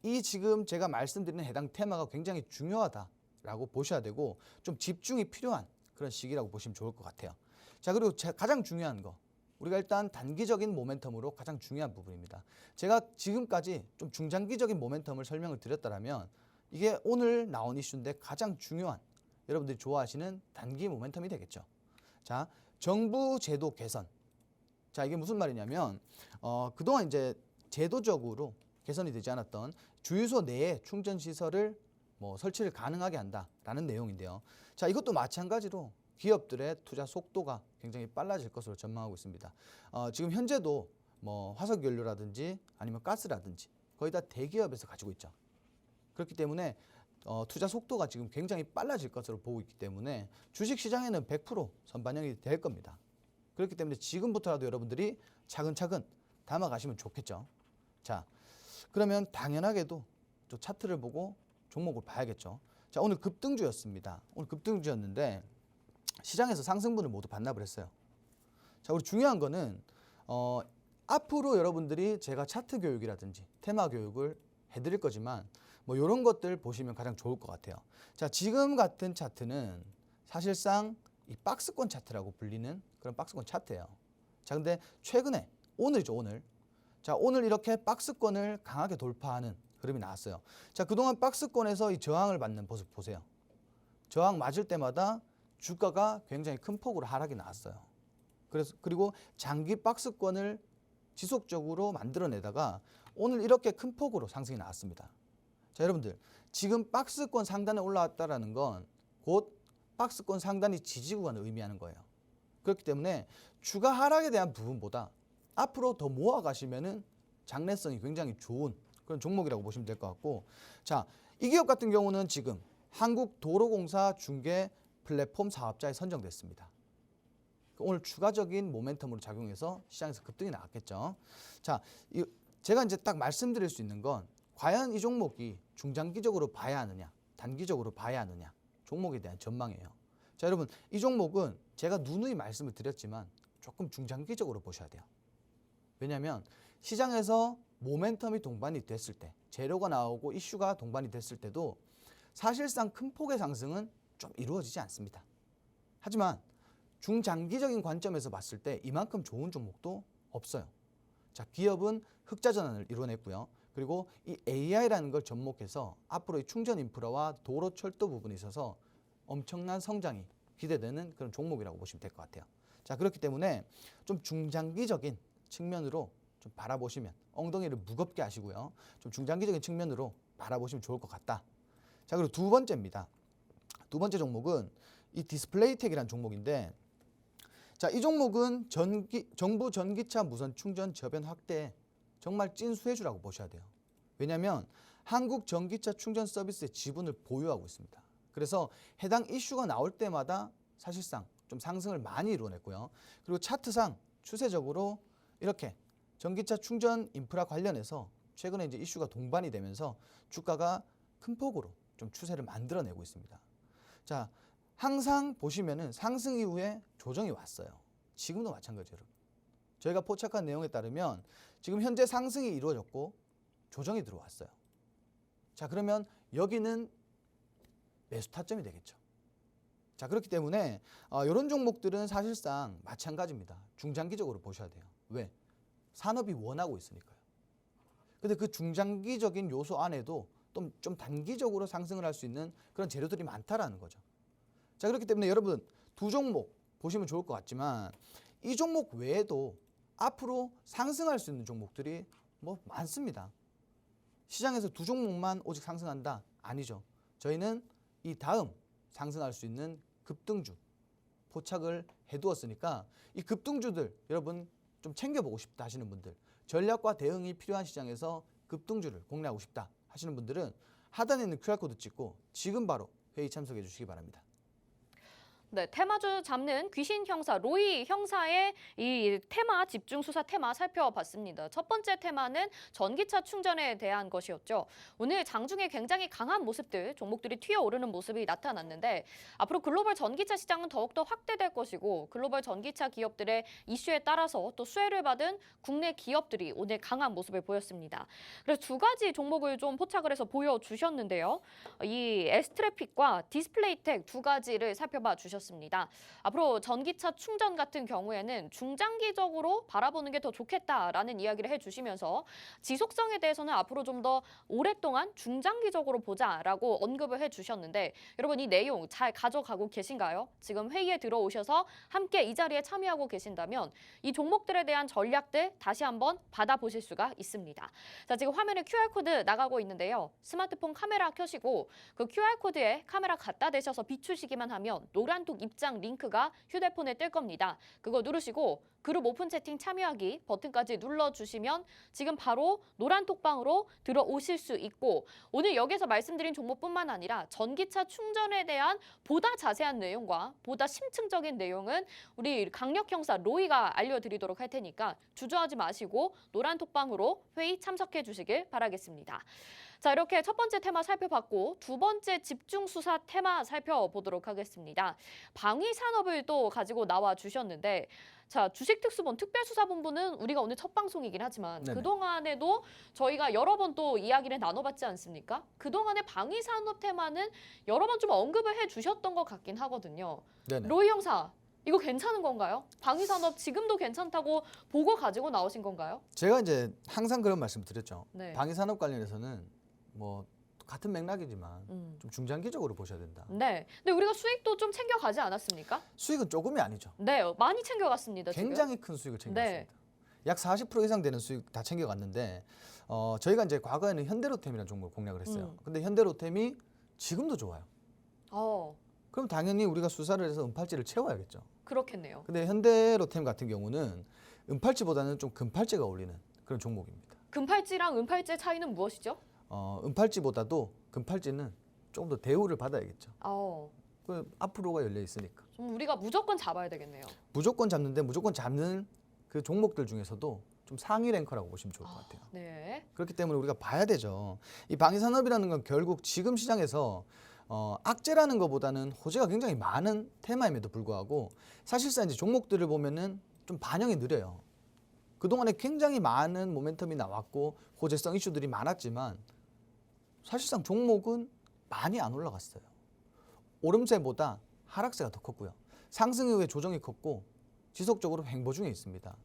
이 지금 제가 말씀드리는 해당 테마가 굉장히 중요하다라고 보셔야 되고 좀 집중이 필요한 그런 시기라고 보시면 좋을 것 같아요. 자, 그리고 가장 중요한 거, 우리가 일단 단기적인 모멘텀으로 가장 중요한 부분입니다. 제가 지금까지 좀 중장기적인 모멘텀을 설명을 드렸다면 이게 오늘 나온 이슈인데 가장 중요한 여러분들이 좋아하시는 단기 모멘텀이 되겠죠. 자, 정부 제도 개선. 자, 이게 무슨 말이냐면 그동안 이제 제도적으로 개선이 되지 않았던 주유소 내에 충전 시설을 뭐 설치를 가능하게 한다라는 내용인데요. 자, 이것도 마찬가지로 기업들의 투자 속도가 굉장히 빨라질 것으로 전망하고 있습니다. 지금 현재도 뭐 화석 연료라든지 아니면 가스라든지 거의 다 대기업에서 가지고 있죠. 그렇기 때문에 투자 속도가 지금 굉장히 빨라질 것으로 보고 있기 때문에 주식 시장에는 100% 선반영이 될 겁니다. 그렇기 때문에 지금부터라도 여러분들이 차근차근 담아가시면 좋겠죠. 자, 그러면 당연하게도 또 차트를 보고 종목을 봐야겠죠. 자, 오늘 급등주였습니다. 오늘 급등주였는데 시장에서 상승분을 모두 반납을 했어요. 자, 우리 중요한 거는 앞으로 여러분들이 제가 차트 교육이라든지 테마 교육을 해드릴 거지만 뭐 이런 것들 보시면 가장 좋을 것 같아요. 자, 지금 같은 차트는 사실상 이 박스권 차트라고 불리는 그런 박스권 차트예요. 자, 근데 최근에 오늘이죠, 오늘. 자, 오늘 이렇게 박스권을 강하게 돌파하는 흐름이 나왔어요. 자, 그동안 박스권에서 이 저항을 받는 모습 보세요. 저항 맞을 때마다 주가가 굉장히 큰 폭으로 하락이 나왔어요. 그리고 장기 박스권을 지속적으로 만들어내다가 오늘 이렇게 큰 폭으로 상승이 나왔습니다. 자, 여러분들 지금 박스권 상단에 올라왔다라는 건 곧 박스권 상단이 지지구간을 의미하는 거예요. 그렇기 때문에 주가 하락에 대한 부분보다 앞으로 더 모아가시면은 장래성이 굉장히 좋은 그런 종목이라고 보시면 될 것 같고, 자, 이 기업 같은 경우는 지금 한국도로공사 중개 플랫폼 사업자에 선정됐습니다. 오늘 추가적인 모멘텀으로 작용해서 시장에서 급등이 나왔겠죠. 자, 제가 이제 딱 말씀드릴 수 있는 건 과연 이 종목이 중장기적으로 봐야 하느냐, 단기적으로 봐야 하느냐, 종목에 대한 전망이에요. 자, 여러분 이 종목은 제가 누누이 말씀을 드렸지만 조금 중장기적으로 보셔야 돼요. 왜냐하면 시장에서 모멘텀이 동반이 됐을 때, 재료가 나오고 이슈가 동반이 됐을 때도 사실상 큰 폭의 상승은 좀 이루어지지 않습니다. 하지만 중장기적인 관점에서 봤을 때 이만큼 좋은 종목도 없어요. 자, 기업은 흑자 전환을 이뤄냈고요. 그리고 이 AI라는 걸 접목해서 앞으로의 충전 인프라와 도로 철도 부분에 있어서 엄청난 성장이 기대되는 그런 종목이라고 보시면 될 것 같아요. 자, 그렇기 때문에 좀 중장기적인 측면으로 좀 바라보시면, 엉덩이를 무겁게 하시고요. 좀 중장기적인 측면으로 바라보시면 좋을 것 같다. 자, 그리고 두 번째입니다. 두 번째 종목은 이 디스플레이텍이라는 종목인데, 자, 이 종목은 정부 전기차 무선 충전 저변 확대 정말 찐 수혜주라고 보셔야 돼요. 왜냐하면 한국 전기차 충전 서비스의 지분을 보유하고 있습니다. 그래서 해당 이슈가 나올 때마다 사실상 좀 상승을 많이 이루어냈고요. 그리고 차트상 추세적으로 이렇게 전기차 충전 인프라 관련해서 최근에 이제 이슈가 동반이 되면서 주가가 큰 폭으로 좀 추세를 만들어내고 있습니다. 자, 항상 보시면은 상승 이후에 조정이 왔어요. 지금도 마찬가지예요, 여러분. 저희가 포착한 내용에 따르면 지금 현재 상승이 이루어졌고 조정이 들어왔어요. 자, 그러면 여기는 매수 타점이 되겠죠. 자, 그렇기 때문에 이런 종목들은 사실상 마찬가지입니다. 중장기적으로 보셔야 돼요. 왜? 산업이 원하고 있으니까요. 근데 그 중장기적인 요소 안에도 좀 단기적으로 상승을 할 수 있는 그런 재료들이 많다라는 거죠. 자, 그렇기 때문에 여러분 두 종목 보시면 좋을 것 같지만 이 종목 외에도 앞으로 상승할 수 있는 종목들이 뭐 많습니다. 시장에서 두 종목만 오직 상승한다? 아니죠. 저희는 이 다음 상승할 수 있는 급등주 포착을 해두었으니까 이 급등주들 여러분 좀 챙겨보고 싶다 하시는 분들, 전략과 대응이 필요한 시장에서 급등주를 공략하고 싶다 하시는 분들은 하단에 있는 QR코드 찍고 지금 바로 회의 참석해 주시기 바랍니다. 네, 테마주 잡는 귀신 형사 로이 형사의 이 테마 집중 수사 테마 살펴봤습니다. 첫 번째 테마는 전기차 충전에 대한 것이었죠. 오늘 장중에 굉장히 강한 모습들, 종목들이 튀어오르는 모습이 나타났는데 앞으로 글로벌 전기차 시장은 더욱더 확대될 것이고 글로벌 전기차 기업들의 이슈에 따라서 또 수혜를 받은 국내 기업들이 오늘 강한 모습을 보였습니다. 그래서 두 가지 종목을 좀 포착을 해서 보여주셨는데요. 이 S트래픽과 디스플레이텍 두 가지를 살펴봐 주셨습니다. 앞으로 전기차 충전 같은 경우에는 중장기적으로 바라보는 게 더 좋겠다라는 이야기를 해주시면서 지속성에 대해서는 앞으로 좀 더 오랫동안 중장기적으로 보자라고 언급을 해주셨는데 여러분 이 내용 잘 가져가고 계신가요? 지금 회의에 들어오셔서 함께 이 자리에 참여하고 계신다면 이 종목들에 대한 전략들 다시 한번 받아보실 수가 있습니다. 자, 지금 화면에 QR코드 나가고 있는데요. 스마트폰 카메라 켜시고 그 QR코드에 카메라 갖다 대셔서 비추시기만 하면 노란톡 입장 링크가 휴대폰에 뜰 겁니다. 그거 누르시고 그룹 오픈 채팅 참여하기 버튼까지 눌러주시면 지금 바로 노란톡방으로 들어오실 수 있고 오늘 여기서 말씀드린 종목뿐만 아니라 전기차 충전에 대한 보다 자세한 내용과 보다 심층적인 내용은 우리 강력 형사 로이가 알려드리도록 할 테니까 주저하지 마시고 노란톡방으로 회의 참석해 주시길 바라겠습니다. 자, 이렇게 첫 번째 테마 살펴봤고 두 번째 집중 수사 테마 살펴보도록 하겠습니다. 방위 산업을 또 가지고 나와 주셨는데 자, 주식특수본 특별수사본부는 우리가 오늘 첫 방송이긴 하지만 네네. 그동안에도 저희가 여러 번 또 이야기를 나눠봤지 않습니까? 그동안의 방위 산업 테마는 여러 번 좀 언급을 해주셨던 것 같긴 하거든요. 네네. 로이 형사, 이거 괜찮은 건가요? 방위 산업 지금도 괜찮다고 보고 가지고 나오신 건가요? 제가 이제 항상 그런 말씀 드렸죠. 네. 방위 산업 관련해서는 뭐 같은 맥락이지만 좀 중장기적으로 보셔야 된다. 네. 근데 우리가 수익도 좀 챙겨가지 않았습니까? 수익은 조금이 아니죠. 네, 많이 챙겨갔습니다. 굉장히 큰 수익을 챙겼습니다. 네. 약 40% 이상 되는 수익 다 챙겨갔는데 저희가 이제 과거에는 현대로템이라는 종목을 공략을 했어요. 근데 현대로템이 지금도 좋아요. 그럼 당연히 우리가 수사를 해서 은팔찌를 채워야겠죠. 그렇겠네요. 근데 현대로템 같은 경우는 은팔찌보다는 좀 금팔찌가 어울리는 그런 종목입니다. 금팔찌랑 은팔찌의 차이는 무엇이죠? 은팔찌보다도 금팔찌는 조금 더 대우를 받아야겠죠. 그 앞으로가 열려 있으니까. 좀 우리가 무조건 잡아야 되겠네요. 무조건 잡는데 무조건 잡는 그 종목들 중에서도 좀 상위 랭커라고 보시면 좋을 것 같아요. 네. 그렇기 때문에 우리가 봐야 되죠. 이 방위산업이라는 건 결국 지금 시장에서 악재라는 것보다는 호재가 굉장히 많은 테마임에도 불구하고 사실상 이제 종목들을 보면은 좀 반영이 느려요. 그동안에 굉장히 많은 모멘텀이 나왔고 호재성 이슈들이 많았지만 사실상 종목은 많이 안 올라갔어요. 오름세보다 하락세가 더 컸고요. 상승 이후에 조정이 컸고 지속적으로 횡보 중에 있습니다.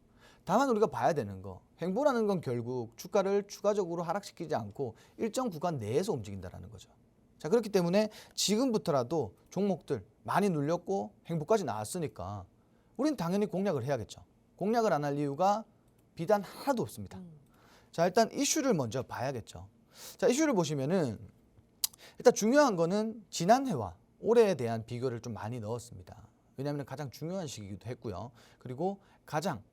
다만 우리가 봐야 되는 거, 횡보라는 건 결국 주가를 추가적으로 하락시키지 않고 일정 구간 내에서 움직인다는 거죠. 자, 그렇기 때문에 지금부터라도 종목들 많이 눌렸고 횡보까지 나왔으니까 우리는 당연히 공략을 해야겠죠. 공략을 안 할 이유가 비단 하나도 없습니다. 자, 일단 이슈를 먼저 봐야겠죠. 자, 이슈를 보시면은 일단 중요한 거는 지난해와 올해에 대한 비교를 좀 많이 넣었습니다. 왜냐하면 가장 중요한 시기이기도 했고요. 그리고 가장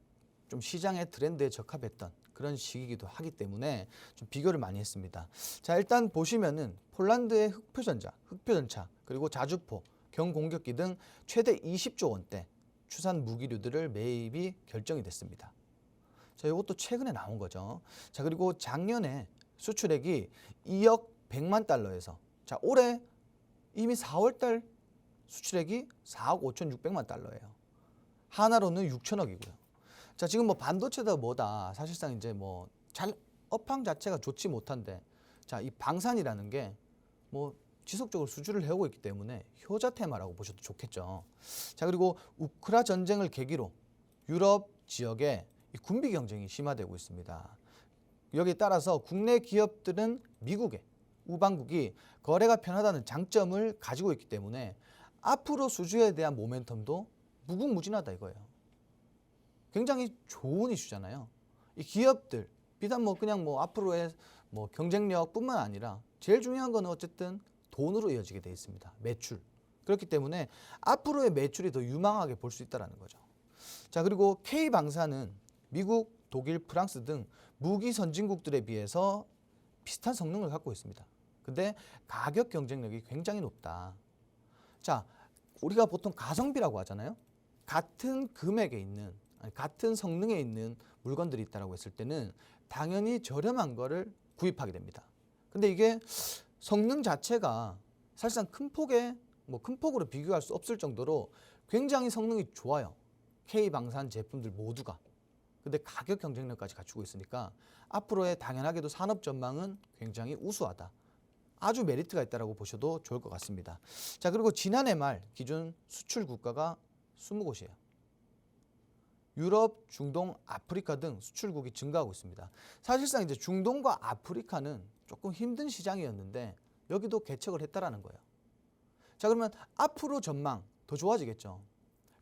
좀 시장의 트렌드에 적합했던 그런 시기이기도 하기 때문에 좀 비교를 많이 했습니다. 자, 일단 보시면은 폴란드의 흑표전차, 그리고 자주포, 경공격기 등 최대 20조 원대 추산 무기류들을 매입이 결정이 됐습니다. 자, 이것도 최근에 나온 거죠. 자, 그리고 작년에 수출액이 2억 100만 달러에서 자, 올해 이미 4월 달 수출액이 4억 5,600만 달러예요. 하나로는 6천억이고요. 자, 지금 뭐 반도체다 뭐다 사실상 이제 뭐 잘 업황 자체가 좋지 못한데 자, 이 방산이라는 게 뭐 지속적으로 수주를 해오고 있기 때문에 효자 테마라고 보셔도 좋겠죠. 자, 그리고 우크라 전쟁을 계기로 유럽 지역에 이 군비 경쟁이 심화되고 있습니다. 여기에 따라서 국내 기업들은 미국의 우방국이 거래가 편하다는 장점을 가지고 있기 때문에 앞으로 수주에 대한 모멘텀도 무궁무진하다 이거예요. 굉장히 좋은 이슈잖아요. 이 기업들 비단 뭐 그냥 뭐 앞으로의 뭐 경쟁력뿐만 아니라 제일 중요한 건 어쨌든 돈으로 이어지게 돼 있습니다. 매출. 그렇기 때문에 앞으로의 매출이 더 유망하게 볼 수 있다는 거죠. 자, 그리고 K방산은 미국, 독일, 프랑스 등 무기 선진국들에 비해서 비슷한 성능을 갖고 있습니다. 근데 가격 경쟁력이 굉장히 높다. 자, 우리가 보통 가성비라고 하잖아요. 같은 금액에 있는, 아니, 같은 성능에 있는 물건들이 있다고 했을 때는 당연히 저렴한 거를 구입하게 됩니다. 근데 이게 성능 자체가 사실상 큰 폭으로 비교할 수 없을 정도로 굉장히 성능이 좋아요. K방산 제품들 모두가. 근데 가격 경쟁력까지 갖추고 있으니까 앞으로의 당연하게도 산업 전망은 굉장히 우수하다. 아주 메리트가 있다고 보셔도 좋을 것 같습니다. 자, 그리고 지난해 말 기준 수출 국가가 20곳이에요. 유럽, 중동, 아프리카 등 수출국이 증가하고 있습니다. 사실상 이제 중동과 아프리카는 조금 힘든 시장이었는데 여기도 개척을 했다라는 거예요. 자, 그러면 앞으로 전망 더 좋아지겠죠.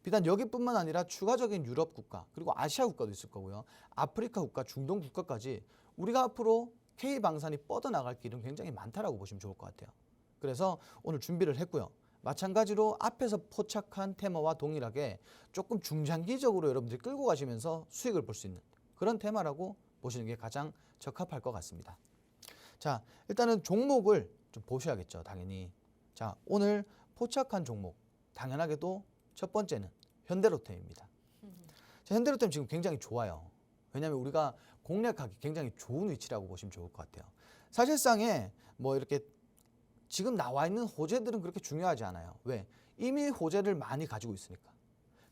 비단 여기뿐만 아니라 추가적인 유럽 국가 그리고 아시아 국가도 있을 거고요. 아프리카 국가, 중동 국가까지 우리가 앞으로 K방산이 뻗어나갈 길은 굉장히 많다라고 보시면 좋을 것 같아요. 그래서 오늘 준비를 했고요. 마찬가지로 앞에서 포착한 테마와 동일하게 조금 중장기적으로 여러분들이 끌고 가시면서 수익을 볼 수 있는 그런 테마라고 보시는 게 가장 적합할 것 같습니다. 자, 일단은 종목을 좀 보셔야겠죠, 당연히. 자, 오늘 포착한 종목, 당연하게도 첫 번째는 현대로템입니다. 자, 현대로템 지금 굉장히 좋아요. 왜냐하면 우리가 공략하기 굉장히 좋은 위치라고 보시면 좋을 것 같아요. 사실상에 뭐 이렇게 지금 나와 있는 호재들은 그렇게 중요하지 않아요. 왜? 이미 호재를 많이 가지고 있으니까.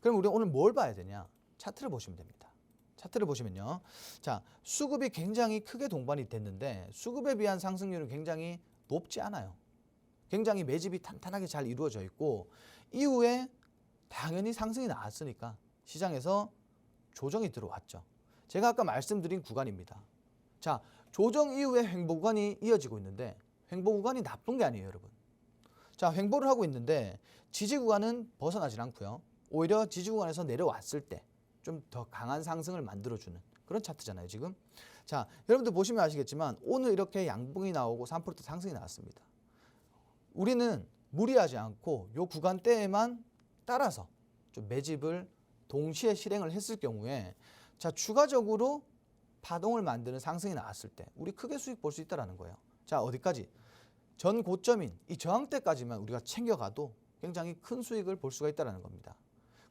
그럼 우리 오늘 뭘 봐야 되냐? 차트를 보시면 됩니다. 차트를 보시면요. 자, 수급이 굉장히 크게 동반이 됐는데 수급에 비한 상승률은 굉장히 높지 않아요. 굉장히 매집이 탄탄하게 잘 이루어져 있고 이후에 당연히 상승이 나왔으니까 시장에서 조정이 들어왔죠. 제가 아까 말씀드린 구간입니다. 자, 조정 이후에 횡보 구간이 이어지고 있는데 횡보 구간이 나쁜 게 아니에요, 여러분. 자, 횡보를 하고 있는데 지지 구간은 벗어나질 않고요. 오히려 지지 구간에서 내려왔을 때 좀 더 강한 상승을 만들어주는 그런 차트잖아요, 지금. 자, 여러분들 보시면 아시겠지만 오늘 이렇게 양봉이 나오고 3% 상승이 나왔습니다. 우리는 무리하지 않고 요 구간대에만 따라서 좀 매집을 동시에 실행을 했을 경우에 자, 추가적으로 파동을 만드는 상승이 나왔을 때 우리 크게 수익 볼 수 있다는 거예요. 자, 어디까지? 전 고점인 이 저항대까지만 우리가 챙겨가도 굉장히 큰 수익을 볼 수가 있다는 겁니다.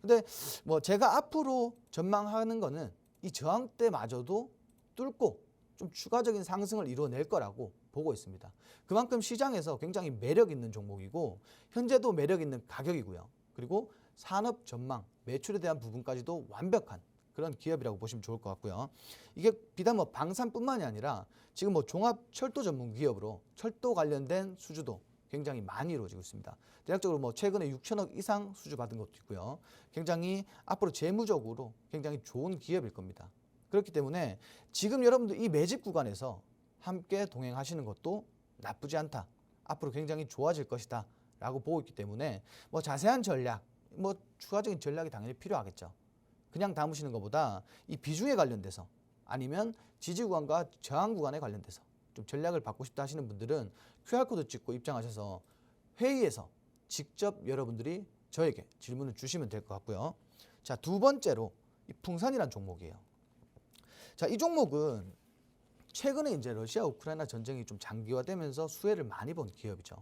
근데 뭐 제가 앞으로 전망하는 거는 이 저항대마저도 뚫고 좀 추가적인 상승을 이뤄낼 거라고 보고 있습니다. 그만큼 시장에서 굉장히 매력 있는 종목이고 현재도 매력 있는 가격이고요. 그리고 산업 전망, 매출에 대한 부분까지도 완벽한 그런 기업이라고 보시면 좋을 것 같고요. 이게 비단 뭐 방산뿐만이 아니라 지금 뭐 종합 철도 전문 기업으로 철도 관련된 수주도 굉장히 많이 이루어지고 있습니다. 대략적으로 뭐 최근에 6천억 이상 수주 받은 것도 있고요. 굉장히 앞으로 재무적으로 굉장히 좋은 기업일 겁니다. 그렇기 때문에 지금 여러분들 이 매집 구간에서 함께 동행하시는 것도 나쁘지 않다. 앞으로 굉장히 좋아질 것이다 라고 보고 있기 때문에 뭐 자세한 전략, 뭐 추가적인 전략이 당연히 필요하겠죠. 그냥 담으시는 것보다 이 비중에 관련돼서 아니면 지지 구간과 저항 구간에 관련돼서 좀 전략을 받고 싶다 하시는 분들은 QR코드 찍고 입장하셔서 회의에서 직접 여러분들이 저에게 질문을 주시면 될 것 같고요. 자, 두 번째로 이 풍산이라는 종목이에요. 자, 이 종목은 최근에 이제 러시아 우크라이나 전쟁이 좀 장기화되면서 수혜를 많이 본 기업이죠.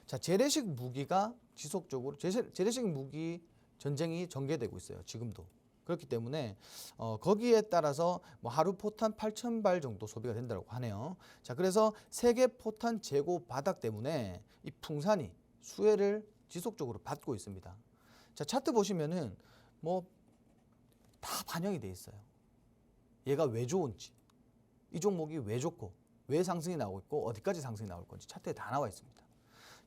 자, 재래식 무기가 지속적으로 재래식 무기 전쟁이 전개되고 있어요. 지금도. 그렇기 때문에 거기에 따라서 뭐 하루 포탄 8,000발 정도 소비가 된다고 하네요. 자, 그래서 세계 포탄 재고 바닥 때문에 이 풍산이 수혜를 지속적으로 받고 있습니다. 자, 차트 보시면은 뭐 다 반영이 돼 있어요. 얘가 왜 좋은지, 이 종목이 왜 좋고, 왜 상승이 나오고 있고, 어디까지 상승이 나올 건지 차트에 다 나와 있습니다.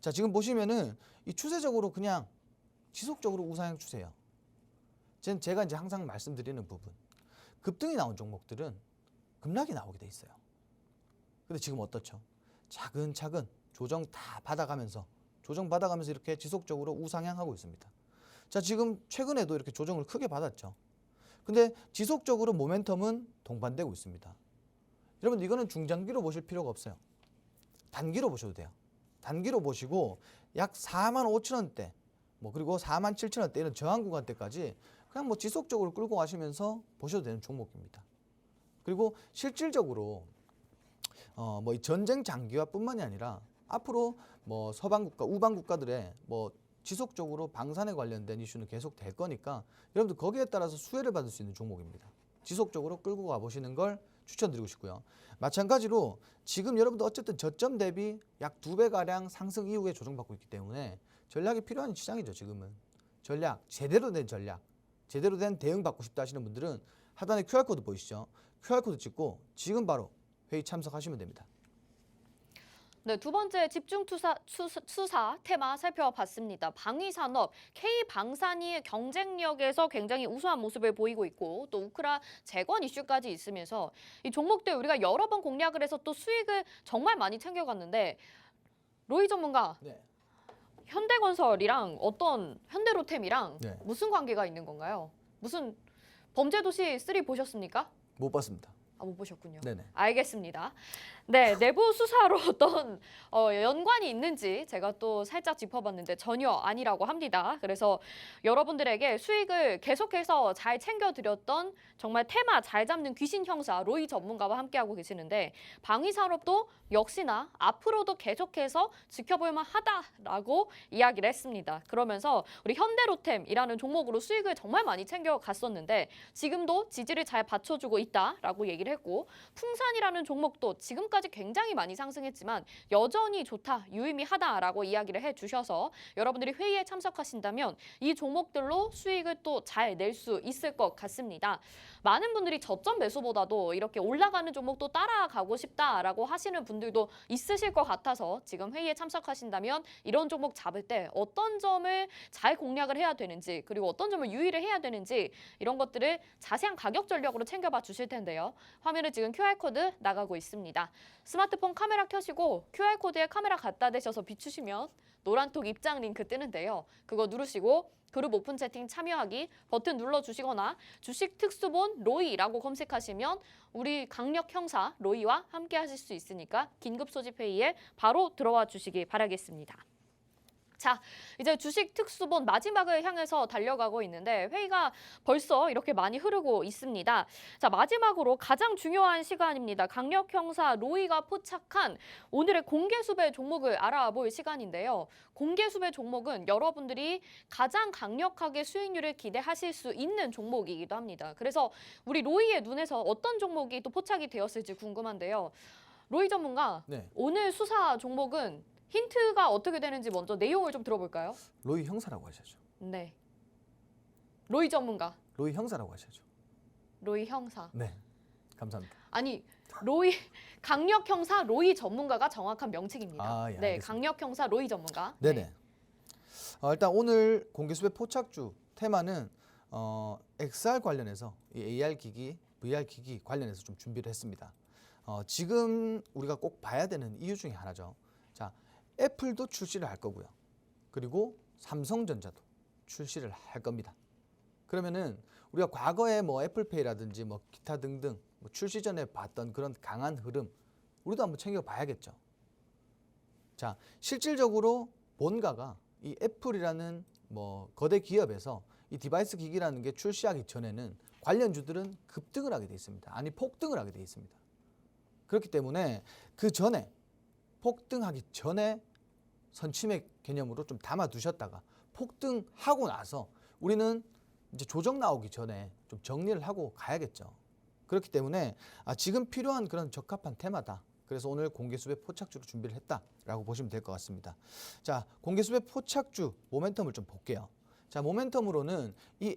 자, 지금 보시면은 이 추세적으로 그냥 지속적으로 우상향 추세예요. 제가 이제 항상 말씀드리는 부분, 급등이 나온 종목들은 급락이 나오게 돼 있어요. 근데 지금 어떻죠? 차근차근 조정 다 받아가면서 이렇게 지속적으로 우상향하고 있습니다. 자, 지금 최근에도 이렇게 조정을 크게 받았죠. 근데 지속적으로 모멘텀은 동반되고 있습니다. 여러분, 이거는 중장기로 보실 필요가 없어요. 단기로 보셔도 돼요. 단기로 보시고 약 45,000원대, 뭐 그리고 47,000원대 이런 저항 구간대까지 그냥 뭐 지속적으로 끌고 가시면서 보셔도 되는 종목입니다. 그리고 실질적으로 뭐 이 전쟁 장기화뿐만이 아니라 앞으로 뭐 서방 국가, 우방 국가들의 뭐 지속적으로 방산에 관련된 이슈는 계속 될 거니까 여러분들 거기에 따라서 수혜를 받을 수 있는 종목입니다. 지속적으로 끌고 가보시는 걸 추천드리고 싶고요. 마찬가지로 지금 여러분들 어쨌든 저점 대비 약 2배가량 상승 이후에 조정받고 있기 때문에 전략이 필요한 시장이죠. 지금은 전략, 제대로 된 전략, 제대로 된 대응 받고 싶다 하시는 분들은 하단에 QR코드 보이시죠? QR코드 찍고 지금 바로 회의 참석하시면 됩니다. 네, 두 번째 집중 투사 테마 살펴봤습니다. 방위산업, K방산이 경쟁력에서 굉장히 우수한 모습을 보이고 있고 또 우크라 재건 이슈까지 있으면서 이 종목들 우리가 여러 번 공략을 해서 또 수익을 정말 많이 챙겨갔는데 로이 전문가, 네. 현대건설이랑 어떤 현대로템이랑 네. 무슨 관계가 있는 건가요? 무슨 범죄도시 3 보셨습니까? 못 봤습니다. 아, 못 보셨군요. 네네. 알겠습니다. 네, 내부 수사로 어떤 연관이 있는지 제가 또 살짝 짚어봤는데 전혀 아니라고 합니다. 그래서 여러분들에게 수익을 계속해서 잘 챙겨드렸던 정말 테마 잘 잡는 귀신 형사 로이 전문가와 함께하고 계시는데 방위산업도 역시나 앞으로도 계속해서 지켜볼만 하다라고 이야기를 했습니다. 그러면서 우리 현대로템이라는 종목으로 수익을 정말 많이 챙겨갔었는데 지금도 지지를 잘 받쳐주고 있다라고 얘기를 했고 풍산이라는 종목도 지금까지 굉장히 많이 상승했지만 여전히 좋다, 유의미하다라고 이야기를 해주셔서 여러분들이 회의에 참석하신다면 이 종목들로 수익을 또 잘 낼 수 있을 것 같습니다. 많은 분들이 저점 매수보다도 이렇게 올라가는 종목도 따라가고 싶다라고 하시는 분들도 있으실 것 같아서 지금 회의에 참석하신다면 이런 종목 잡을 때 어떤 점을 잘 공략을 해야 되는지 그리고 어떤 점을 유의를 해야 되는지 이런 것들을 자세한 가격 전략으로 챙겨봐 주실 텐데요. 화면에 지금 QR코드 나가고 있습니다. 스마트폰 카메라 켜시고 QR코드에 카메라 갖다 대셔서 비추시면 노란톡 입장 링크 뜨는데요. 그거 누르시고 그룹 오픈 채팅 참여하기 버튼 눌러주시거나 주식 특수본 로이라고 검색하시면 우리 강력 형사 로이와 함께 하실 수 있으니까 긴급 소집 회의에 바로 들어와 주시기 바라겠습니다. 자, 이제 주식 특수본 마지막을 향해서 달려가고 있는데 회의가 벌써 이렇게 많이 흐르고 있습니다. 자, 마지막으로 가장 중요한 시간입니다. 강력 형사 로이가 포착한 오늘의 공개 수배 종목을 알아볼 시간인데요. 공개 수배 종목은 여러분들이 가장 강력하게 수익률을 기대하실 수 있는 종목이기도 합니다. 그래서 우리 로이의 눈에서 어떤 종목이 또 포착이 되었을지 궁금한데요. 로이 전문가, 네. 오늘 수사 종목은 힌트가 어떻게 되는지 먼저 내용을 좀 들어볼까요? 로이 형사라고 하셔야죠. 네. 로이 전문가, 로이 형사라고 하셔야죠. 로이 형사. 네. 감사합니다. 아니, 로이 강력 형사 로이 전문가가 정확한 명칭입니다. 아, 예, 네, 알겠습니다. 강력 형사 로이 전문가. 네네. 일단 오늘 공개수배 포착주 테마는 XR 관련해서 이 AR 기기, VR 기기 관련해서 좀 준비를 했습니다. 지금 우리가 꼭 봐야 되는 이유 중에 하나죠. 자, 애플도 출시를 할 거고요. 그리고 삼성전자도 출시를 할 겁니다. 그러면은 우리가 과거에 뭐 애플페이라든지 뭐 기타 등등 뭐 출시 전에 봤던 그런 강한 흐름 우리도 한번 챙겨봐야겠죠. 자, 실질적으로 본가가 이 애플이라는 뭐 거대 기업에서 이 디바이스 기기라는 게 출시하기 전에는 관련주들은 급등을 하게 돼 있습니다. 아니 폭등을 하게 돼 있습니다. 그렇기 때문에 그 전에 폭등하기 전에 선침의 개념으로 좀 담아두셨다가 폭등하고 나서 우리는 이제 조정 나오기 전에 좀 정리를 하고 가야겠죠. 그렇기 때문에 지금 필요한 그런 적합한 테마다. 그래서 오늘 공개수배 포착주로 준비를 했다라고 보시면 될 것 같습니다. 자, 공개수배 포착주 모멘텀을 좀 볼게요. 자, 모멘텀으로는 이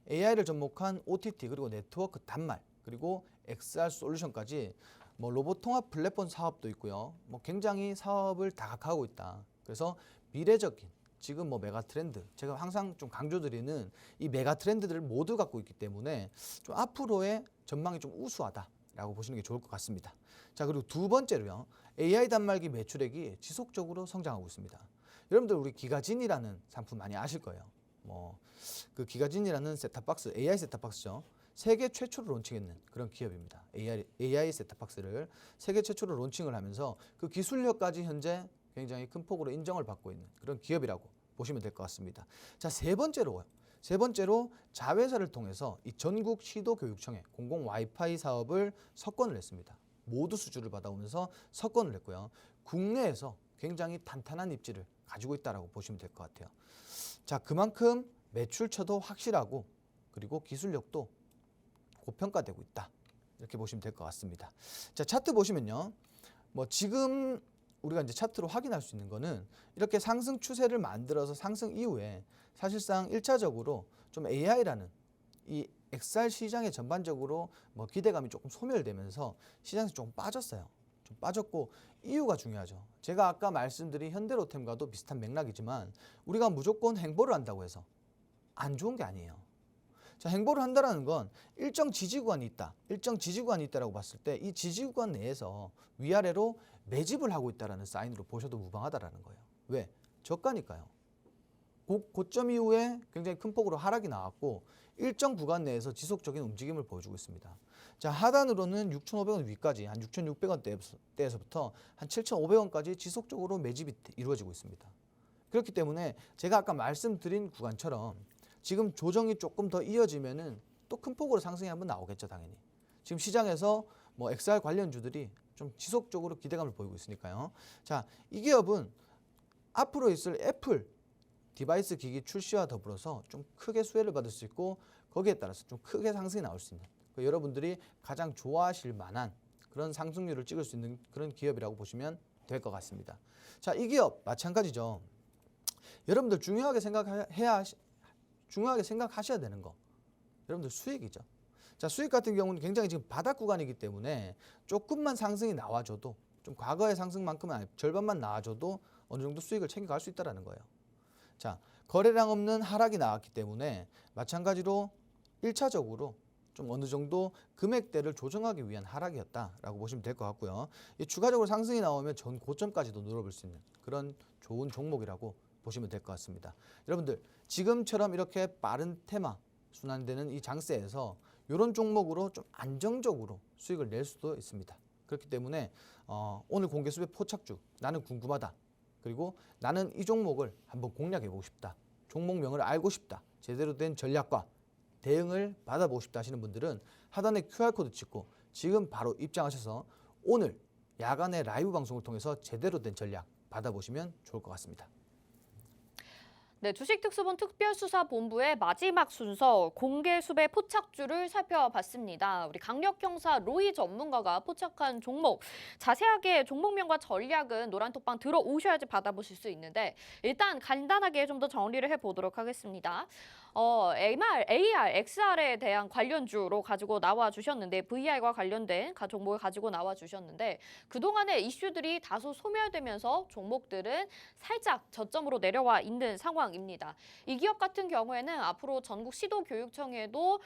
AI를 접목한 OTT 그리고 네트워크 단말 그리고 XR 솔루션까지 뭐 로봇 통합 플랫폼 사업도 있고요. 뭐 굉장히 사업을 다각화하고 있다. 그래서 미래적인 지금 뭐 메가 트렌드 제가 항상 좀 강조드리는 이 메가 트렌드들을 모두 갖고 있기 때문에 좀 앞으로의 전망이 좀 우수하다라고 보시는 게 좋을 것 같습니다. 자, 그리고 두 번째로요. AI 단말기 매출액이 지속적으로 성장하고 있습니다. 여러분들 우리 기가진이라는 상품 많이 아실 거예요. 뭐 그 기가진이라는 셋탑박스 AI 셋탑박스죠. 세계 최초로 론칭했는 그런 기업입니다. AI 셋탑박스를 세계 최초로 론칭을 하면서 그 기술력까지 현재 굉장히 큰 폭으로 인정을 받고 있는 그런 기업이라고 보시면 될 것 같습니다. 자, 세 번째로 자회사를 통해서 이 전국 시도교육청에 공공 와이파이 사업을 석권을 했습니다. 모두 수주를 받아오면서 석권을 했고요. 국내에서 굉장히 탄탄한 입지를 가지고 있다라고 보시면 될 것 같아요. 자, 그만큼 매출처도 확실하고 그리고 기술력도 고평가되고 있다. 이렇게 보시면 될 것 같습니다. 자, 차트 보시면요. 뭐 지금 우리가 이제 차트로 확인할 수 있는 거는 이렇게 상승 추세를 만들어서 상승 이후에 사실상 1차적으로 좀 AI라는 이 XR 시장에 전반적으로 뭐 기대감이 조금 소멸되면서 시장에서 조금 빠졌어요. 좀 빠졌고 이유가 중요하죠. 제가 아까 말씀드린 현대로템과도 비슷한 맥락이지만 우리가 무조건 행보를 한다고 해서 안 좋은 게 아니에요. 자, 행보를 한다는 건 일정 지지구간이 있다. 일정 지지구간이 있다라고 봤을 때 이 지지구간 내에서 위아래로 매집을 하고 있다라는 사인으로 보셔도 무방하다라는 거예요. 왜? 저가니까요. 고점 이후에 굉장히 큰 폭으로 하락이 나왔고 일정 구간 내에서 지속적인 움직임을 보여주고 있습니다. 자, 하단으로는 6,500원 위까지 한 6,600원대에서부터 한 7,500원까지 지속적으로 매집이 이루어지고 있습니다. 그렇기 때문에 제가 아까 말씀드린 구간처럼 지금 조정이 조금 더 이어지면은 또 큰 폭으로 상승이 한번 나오겠죠, 당연히. 지금 시장에서 뭐 XR 관련주들이 좀 지속적으로 기대감을 보이고 있으니까요. 자, 이 기업은 앞으로 있을 애플 디바이스 기기 출시와 더불어서 좀 크게 수혜를 받을 수 있고 거기에 따라서 좀 크게 상승이 나올 수 있는 여러분들이 가장 좋아하실 만한 그런 상승률을 찍을 수 있는 그런 기업이라고 보시면 될 것 같습니다. 자, 이 기업 마찬가지죠. 여러분들 중요하게 생각하셔야 되는 거. 여러분들 수익이죠. 자, 수익 같은 경우는 굉장히 지금 바닥 구간이기 때문에 조금만 상승이 나와줘도 좀 과거의 상승만큼은 아니고 절반만 나와줘도 어느 정도 수익을 챙겨갈 수 있다는 거예요. 자, 거래량 없는 하락이 나왔기 때문에 마찬가지로 1차적으로 좀 어느 정도 금액대를 조정하기 위한 하락이었다라고 보시면 될 것 같고요. 이 추가적으로 상승이 나오면 전 고점까지도 눌러볼 수 있는 그런 좋은 종목이라고 보시면 될 것 같습니다. 여러분들 지금처럼 이렇게 빠른 테마 순환되는 이 장세에서 이런 종목으로 좀 안정적으로 수익을 낼 수도 있습니다. 그렇기 때문에 오늘 공개 수배 포착주 나는 궁금하다. 그리고 나는 이 종목을 한번 공략해보고 싶다. 종목명을 알고 싶다. 제대로 된 전략과 대응을 받아보고 싶다 하시는 분들은 하단에 QR코드 찍고 지금 바로 입장하셔서 오늘 야간에 라이브 방송을 통해서 제대로 된 전략 받아보시면 좋을 것 같습니다. 네, 주식특수본 특별수사본부의 마지막 순서 공개 수배 포착주를 살펴봤습니다. 우리 강력형사 로이 전문가가 포착한 종목, 자세하게 종목명과 전략은 노란톡방 들어오셔야지 받아보실 수 있는데 일단 간단하게 좀 더 정리를 해보도록 하겠습니다. AR, XR에 대한 관련주로 가지고 나와 주셨는데 VR과 관련된 종목을 가지고 나와 주셨는데 그동안의 이슈들이 다소 소멸되면서 종목들은 살짝 저점으로 내려와 있는 상황입니다. 이 기업 같은 경우에는 앞으로 전국 시도교육청에도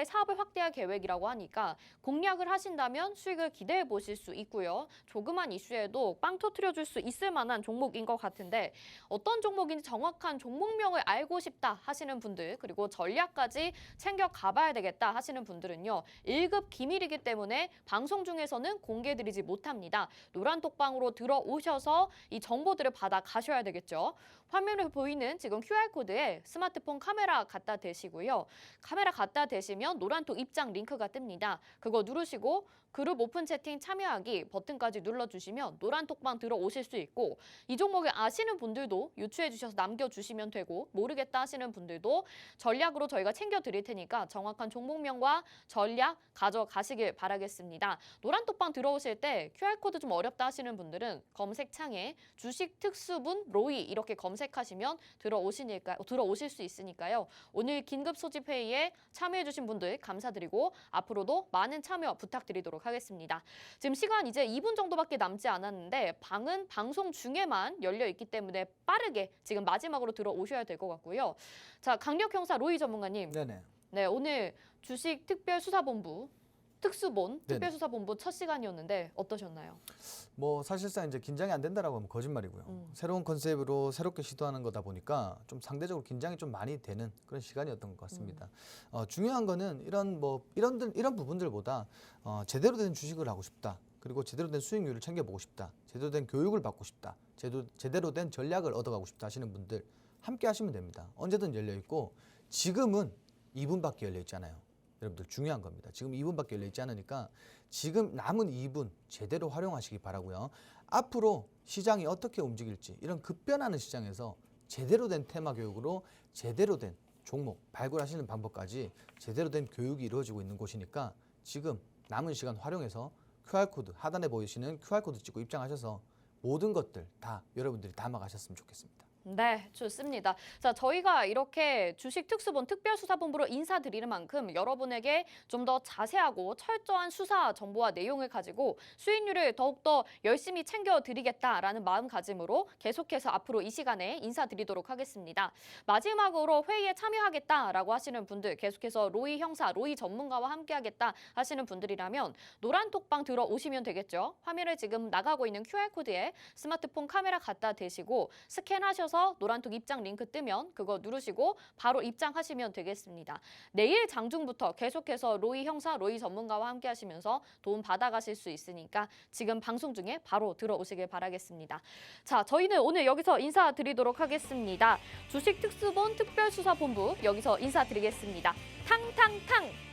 사업을 확대할 계획이라고 하니까 공략을 하신다면 수익을 기대해 보실 수 있고요. 조그만 이슈에도 빵 터트려줄 수 있을 만한 종목인 것 같은데 어떤 종목인지 정확한 종목명을 알고 싶다 하시는 분들 그리고 전략까지 챙겨 가봐야 되겠다 하시는 분들은요. 1급 기밀이기 때문에 방송 중에서는 공개드리지 못합니다. 노란톡방으로 들어오셔서 이 정보들을 받아 가셔야 되겠죠. 화면에 보이는 지금 QR코드에 스마트폰 카메라 갖다 대시고요. 카메라 갖다 대시면 노란톡 입장 링크가 뜹니다. 그거 누르시고 그룹 오픈 채팅 참여하기 버튼까지 눌러주시면 노란톡방 들어오실 수 있고 이 종목을 아시는 분들도 유추해 주셔서 남겨주시면 되고 모르겠다 하시는 분들도 전략으로 저희가 챙겨드릴 테니까 정확한 종목명과 전략 가져가시길 바라겠습니다. 노란톡방 들어오실 때 QR코드 좀 어렵다 하시는 분들은 검색창에 주식특수본 로이 이렇게 검색하시면 들어오실 수 있으니까요. 오늘 긴급 소집 회의에 참여해 주신 분들 감사드리고 앞으로도 많은 참여 부탁드리도록 하겠습니다. 지금 시간 이제 2분 정도밖에 남지 않았는데 방은 방송 중에만 열려 있기 때문에 빠르게 지금 마지막으로 들어오셔야 될 것 같고요. 자, 강력형사 로이 전문가님. 네네. 네, 오늘 주식 특별수사본부 특수본 네네. 특별수사본부 첫 시간이었는데 어떠셨나요? 뭐 사실상 이제 긴장이 안 된다라고 하면 거짓말이고요. 새로운 컨셉으로 새롭게 시도하는 거다 보니까 좀 상대적으로 긴장이 좀 많이 되는 그런 시간이었던 것 같습니다. 중요한 거는 이런 부분들보다 제대로 된 주식을 하고 싶다. 그리고 제대로 된 수익률을 챙겨보고 싶다. 제대로 된 교육을 받고 싶다. 제대로 된 전략을 얻어가고 싶다 하시는 분들 함께 하시면 됩니다. 언제든 열려 있고 지금은 2분밖에 열려 있잖아요. 여러분들 중요한 겁니다. 지금 2분밖에 열려 있지 않으니까 지금 남은 2분 제대로 활용하시기 바라고요. 앞으로 시장이 어떻게 움직일지 이런 급변하는 시장에서 제대로 된 테마 교육으로 제대로 된 종목 발굴하시는 방법까지 제대로 된 교육이 이루어지고 있는 곳이니까 지금 남은 시간 활용해서 QR코드 하단에 보이시는 QR코드 찍고 입장하셔서 모든 것들 다 여러분들이 담아가셨으면 좋겠습니다. 네, 좋습니다. 자, 저희가 이렇게 주식특수본 특별수사본부로 인사드리는 만큼 여러분에게 좀 더 자세하고 철저한 수사 정보와 내용을 가지고 수익률을 더욱더 열심히 챙겨드리겠다라는 마음가짐으로 계속해서 앞으로 이 시간에 인사드리도록 하겠습니다. 마지막으로 회의에 참여하겠다라고 하시는 분들, 계속해서 로이 형사, 로이 전문가와 함께하겠다 하시는 분들이라면 노란톡방 들어오시면 되겠죠. 화면에 지금 나가고 있는 QR코드에 스마트폰 카메라 갖다 대시고 스캔하셔서 노란톡 입장 링크 뜨면 그거 누르시고 바로 입장하시면 되겠습니다. 내일 장중부터 계속해서 로이 형사, 로이 전문가와 함께 하시면서 도움 받아가실 수 있으니까 지금 방송 중에 바로 들어오시길 바라겠습니다. 자, 저희는 오늘 여기서 인사드리도록 하겠습니다. 주식특수본 특별수사본부 여기서 인사드리겠습니다. 탕탕탕!